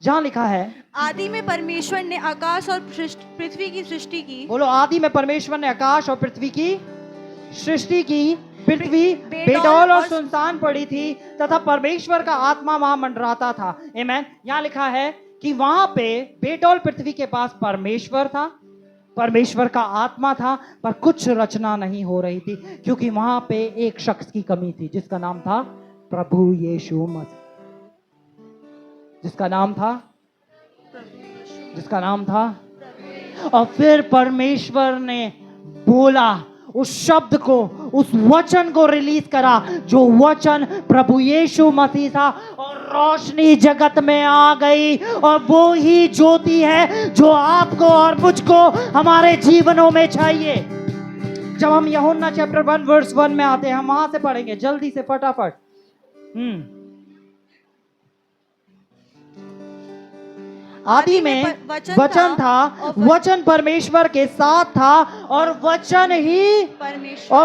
S1: जहां लिखा है
S2: आदि में परमेश्वर ने आकाश और पृथ्वी की सृष्टि की।
S1: बोलो, आदि में परमेश्वर ने आकाश और पृथ्वी की सृष्टि की। पृथ्वी बेडौल और सुनसान पड़ी थी, तथा परमेश्वर का आत्मा वहां मंडराता था। आमेन। यहाँ लिखा है कि वहां पे बेडौल पृथ्वी के पास परमेश्वर था, परमेश्वर का आत्मा था, पर कुछ रचना नहीं हो रही थी, क्योंकि वहां पे एक शख्स की कमी थी, जिसका नाम था प्रभु यीशु मसीह, जिसका नाम था। और फिर परमेश्वर ने बोला, उस शब्द को, उस वचन को रिलीज करा, जो वचन प्रभु यीशु मसीह था, और रोशनी जगत में आ गई। और वो ही ज्योति है जो आपको और मुझको हमारे जीवनों में चाहिए। जब हम यूहन्ना चैप्टर 1 वर्स 1 में आते हैं, हम वहां से पढ़ेंगे जल्दी से, फटाफट। आदि में वचन था, वचन परमेश्वर के साथ था, और वचन ही परमेश्वर।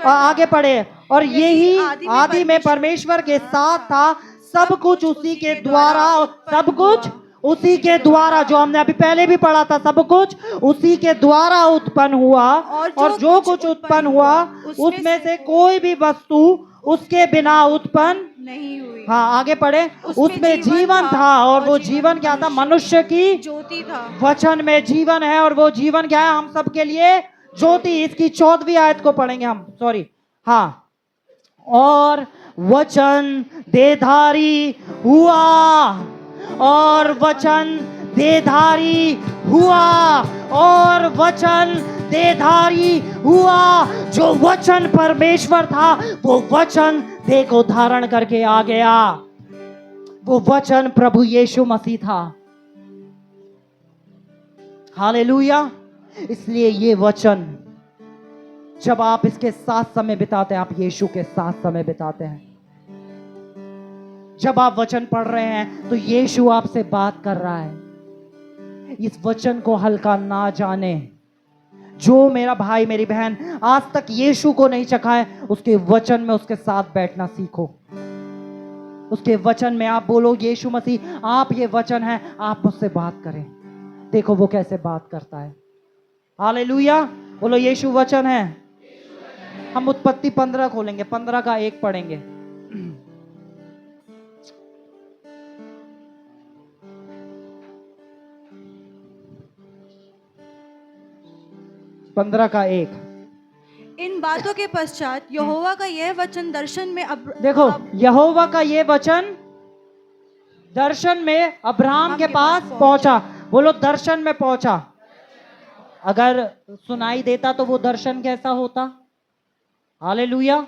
S1: आगे पढ़े, और यही आदि में परमेश्वर के साथ था, सब कुछ उसी के द्वारा, सब कुछ उसी के द्वारा, जो हमने अभी पहले भी पढ़ा था, सब कुछ उसी के द्वारा उत्पन्न हुआ, और जो कुछ उत्पन्न हुआ उसमें से कोई भी वस्तु उसके बिना उत्पन्न नहीं हुई। हाँ, आगे पढ़े। उसमें जीवन था, और वो जीवन क्या था? मनुष्य की ज्योति था। वचन में जीवन है, और वो जीवन क्या है? हम सबके लिए ज्योति। इसकी 14वीं आयत को पढ़ेंगे हम, सॉरी, हाँ। और वचन देहधारी हुआ, और वचन देहधारी हुआ, और वचन देहधारी हुआ। जो वचन परमेश्वर था, वो वचन देह को धारण करके आ गया। वो वचन प्रभु यीशु मसीह था। हालेलुया। इसलिए ये वचन, जब आप इसके साथ समय बिताते हैं, आप यीशु के साथ समय बिताते हैं। जब आप वचन पढ़ रहे हैं तो यीशु आपसे बात कर रहा है। इस वचन को हल्का ना जाने। जो मेरा भाई मेरी बहन आज तक यीशु को नहीं चखा है, उसके वचन में उसके साथ बैठना सीखो। उसके वचन में आप बोलो, यीशु मसीह आप ये वचन है, आप मुझसे बात करें। देखो वो कैसे बात करता है। हालेलुया। बोलो, यीशु वचन है। हम उत्पत्ति 15 खोलेंगे, 15 का 1 पढ़ेंगे। 15 का 1।
S2: इन बातों के पश्चात यहोवा का यह वचन दर्शन में
S1: देखो, यहोवा का यह वचन दर्शन में अब्राहम के पास पहुंचा। बोलो, दर्शन में पहुंचा। अगर सुनाई देता तो वो दर्शन कैसा होता? हालेलुया।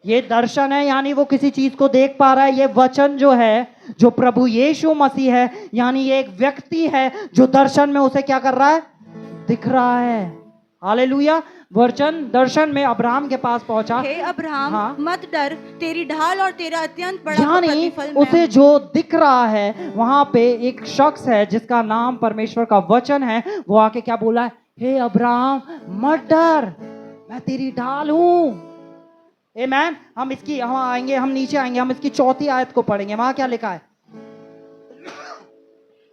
S1: ये दर्शन है, यानी वो किसी चीज को देख पा रहा है। ये वचन जो है, जो प्रभु यीशु मसीह है, यानी ये एक व्यक्ति है जो दर्शन में उसे क्या कर रहा है? दिख रहा है। हालेलुया। वचन दर्शन में अब्राहम के पास पहुंचा।
S2: हे अब्राहम, हाँ? मत डर, तेरी ढाल और तेरा अत्यंत बड़ा
S1: यानी उसे जो दिख रहा है, वहां पे एक शख्स है जिसका नाम परमेश्वर का वचन है। वो आके क्या बोला है? हे अब्राहम, मत डर, मैं तेरी ढाल हूं। आमेन। हम आएंगे, हम नीचे आएंगे, हम इसकी 4थी आयत को पढ़ेंगे। वहां क्या लिखा है?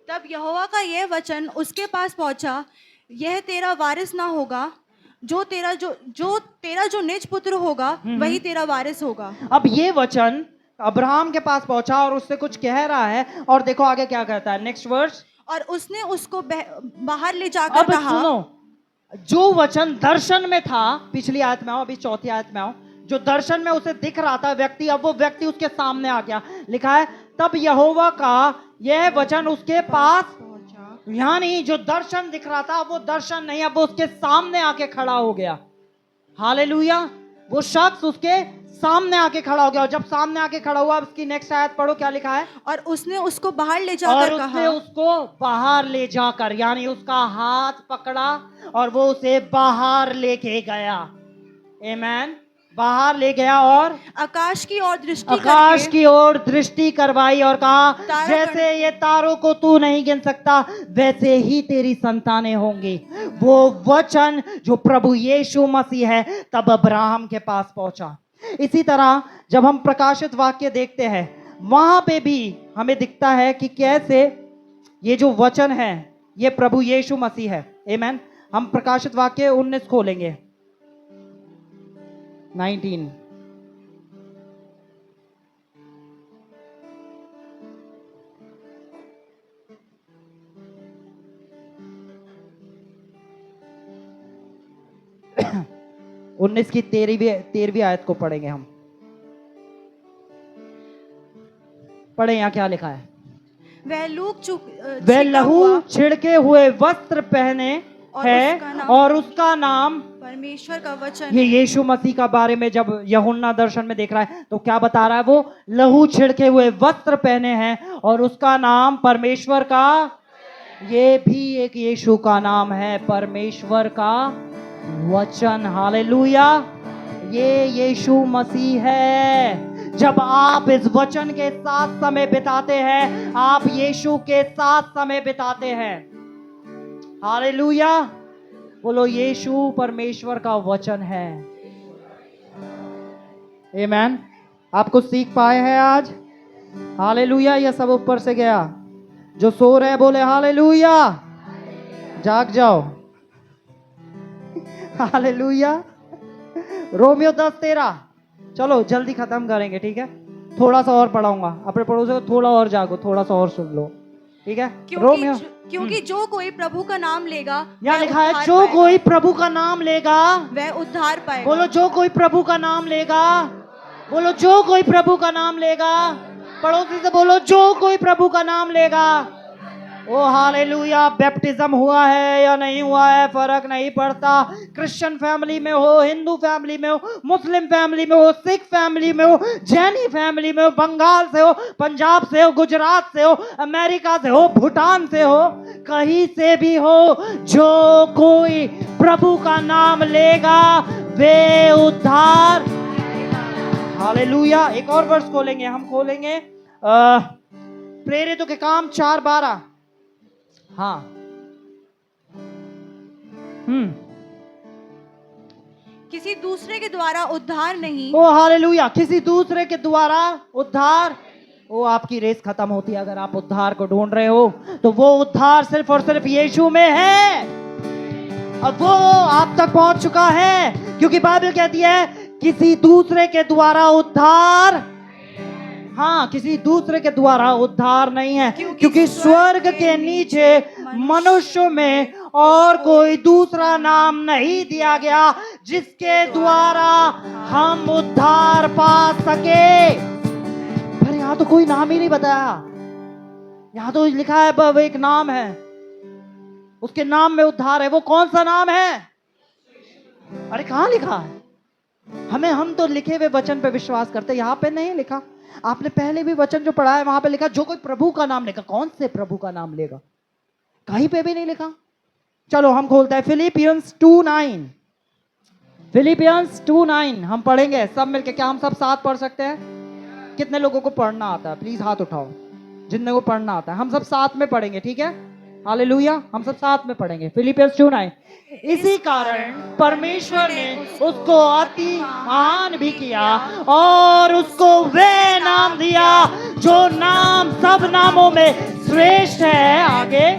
S2: तब यहोवा का यह वचन उसके पास पहुंचा, यह तेरा वारिस ना होगा, जो तेरा जो निज पुत्र होगा वही तेरा वारिस होगा।
S1: अब ये वचन अब्राहम के पास पहुंचा और उससे कुछ कह रहा है, और देखो आगे क्या कहता है, नेक्स्ट वर्स।
S2: और उसने उसको बाहर ले जाकर
S1: अब
S2: कहा,
S1: सुनो, जो वचन दर्शन में था, पिछली आयत में आओ, अभी चौथी आयत में आओ, जो दर्शन में उसे दिख रहा था व्यक्ति, अब वो व्यक्ति उसके सामने आ गया। लिखा है तब यहोवा का यह वचन उसके पास, यानी जो दर्शन दिख रहा था वो दर्शन नहीं, अब वो उसके सामने आके खड़ा हो गया। हालेलुया, वो शख्स उसके सामने आके खड़ा हो गया। और जब सामने आके खड़ा हुआ, अब इसकी नेक्स्ट आयत पढ़ो, क्या लिखा है।
S2: और उसने उसको बाहर ले जाकर कहा,
S1: उसने उसको बाहर ले जाकर, यानी उसका हाथ पकड़ा और वो उसे बाहर लेके गया। आमेन, बाहर ले गया और
S2: आकाश की ओर दृष्टि
S1: करवाई और कहा, जैसे ये तारों को तू नहीं गिन सकता, वैसे ही तेरी संतानें होंगी। वो वचन जो प्रभु यीशु मसीह है, तब अब्राहम के पास पहुंचा। इसी तरह जब हम प्रकाशित वाक्य देखते हैं, वहां पे भी हमें दिखता है कि कैसे ये जो वचन है ये प्रभु यीशु मसीह है। आमेन। हम प्रकाशित वाक्य 19 खोलेंगे, 19। उन्नीस की 13वीं आयत को पढ़ेंगे हम। पढ़े, यहाँ क्या लिखा है।
S2: वह
S1: लहू छिड़के हुए वस्त्र पहने है और उसका नाम
S2: परमेश्वर का वचन।
S1: ये यीशु मसीह का बारे में जब यूहन्ना दर्शन में देख रहा है तो क्या बता रहा है, वो लहू छिड़के हुए वस्त्र पहने हैं और उसका नाम परमेश्वर का, ये भी एक यीशु का नाम है, परमेश्वर का वचन। हालेलुया, ये यीशु मसीह है। जब आप इस वचन के साथ समय बिताते हैं, आप यीशु के साथ समय बिताते हैं। हालेलुया, बोलो यीशु परमेश्वर का वचन है। आमेन। आप कुछ सीख पाए हैं आज? हालेलुया, यह सब ऊपर से गया। जो सो रहे बोले हालेलुया, जाग जाओ। हालेलुया। रोमियो 10:13। चलो जल्दी खत्म करेंगे, ठीक है। थोड़ा सा और पढ़ाऊंगा, अपने पड़ोसी को थोड़ा और जागो, थोड़ा सा और सुन लो, ठीक है। रोमियो,
S2: क्योंकि जो कोई प्रभु का नाम लेगा,
S1: यहाँ लिखा है जो कोई प्रभु का नाम लेगा
S2: वह उद्धार पाएगा।
S1: बोलो जो कोई प्रभु का नाम लेगा, बोलो जो कोई प्रभु का नाम लेगा। पड़ोसी से बोलो जो कोई प्रभु का नाम लेगा। ओ हालेलुया। बैप्टिज्म हुआ है या नहीं हुआ है फर्क नहीं पड़ता। क्रिश्चियन फैमिली में हो, हिंदू फैमिली में हो, मुस्लिम फैमिली में हो, सिख फैमिली में हो, जैनी फैमिली में हो, बंगाल से हो, पंजाब से हो, गुजरात से हो, अमेरिका से हो, भूटान से हो, कहीं से भी हो, जो कोई प्रभु का नाम लेगा वे उद्धार। हालेलुया। एक और वर्ष खोलेंगे, हम खोलेंगे प्रेरितों के काम 4:12। हाँ,
S2: किसी दूसरे के द्वारा उद्धार नहीं।
S1: ओ हालेलुया, किसी दूसरे के द्वारा उद्धार। ओ आपकी रेस खत्म होती है अगर आप उद्धार को ढूंढ रहे हो, तो वो उद्धार सिर्फ और सिर्फ यीशु में है और वो आप तक पहुंच चुका है, क्योंकि बाइबल कहती है किसी दूसरे के द्वारा उद्धार। हाँ, किसी दूसरे के द्वारा उद्धार नहीं है, क्योंकि स्वर्ग के नीचे मनुष्यों में और कोई दूसरा नाम नहीं दिया गया जिसके द्वारा हम उद्धार पा सके। पर यहाँ तो कोई नाम ही नहीं बताया। यहाँ तो लिखा है बस एक नाम है, उसके नाम में उद्धार है। वो कौन सा नाम है? अरे कहाँ लिखा है? हम तो लिखे हुए वचन पे विश्वास करते, यहाँ पे नहीं लिखा। आपने पहले भी वचन जो पढ़ा है वहां पे लिखा जो कोई प्रभु का नाम लेगा। कौन से प्रभु का नाम लेगा? कहीं पे भी नहीं लिखा। चलो हम खोलते हैं फिलिपियंस 2:9। फिलिपियंस 2:9 हम पढ़ेंगे सब मिलके। क्या हम सब साथ पढ़ सकते हैं? कितने लोगों को पढ़ना आता है? प्लीज हाथ उठाओ जितने को पढ़ना आता है। हम सब साथ में पढ़ेंगे, ठीक है। हालेलुया, हम सब साथ में पढ़ेंगे फिलिपियंस 2:9। इसी कारण परमेश्वर ने उसको अति महान भी किया और उसको वे नाम दिया जो नाम सब नामों में श्रेष्ठ है। आगे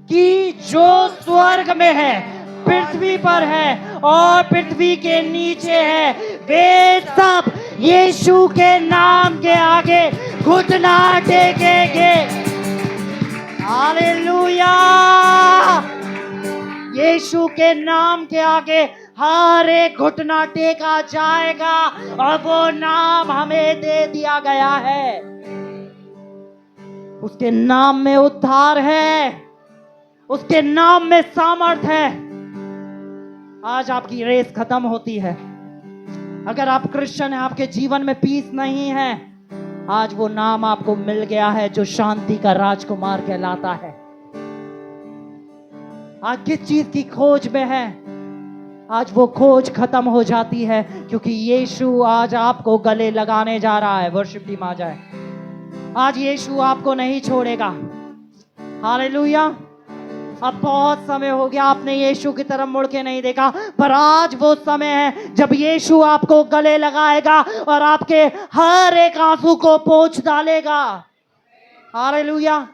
S1: कि जो स्वर्ग में है पृथ्वी पर है और पृथ्वी के नीचे है, वे सब यीशु के नाम के आगे घुटना टेकेंगे। हालेलुया। यीशु के नाम के आगे हर एक घुटना टेका जाएगा और वो नाम हमें दे दिया गया है। उसके नाम में उद्धार है, उसके नाम में सामर्थ है। आज आपकी रेस खत्म होती है। अगर आप क्रिश्चियन हैं, आपके जीवन में पीस नहीं है, आज वो नाम आपको मिल गया है जो शांति का राजकुमार कहलाता है। आज किस चीज की खोज में है, आज वो खोज खत्म हो जाती है, क्योंकि यीशु आज आपको गले लगाने जा रहा है। वर्शिप टीम आ जाए। आज यीशु आपको नहीं छोड़ेगा। हालेलुया। अब बहुत समय हो गया आपने यीशु की तरफ मुड़ के नहीं देखा, पर आज वो समय है जब यीशु आपको गले लगाएगा और आपके हर एक आंसू को पोंछ डालेगा। हालेलुया।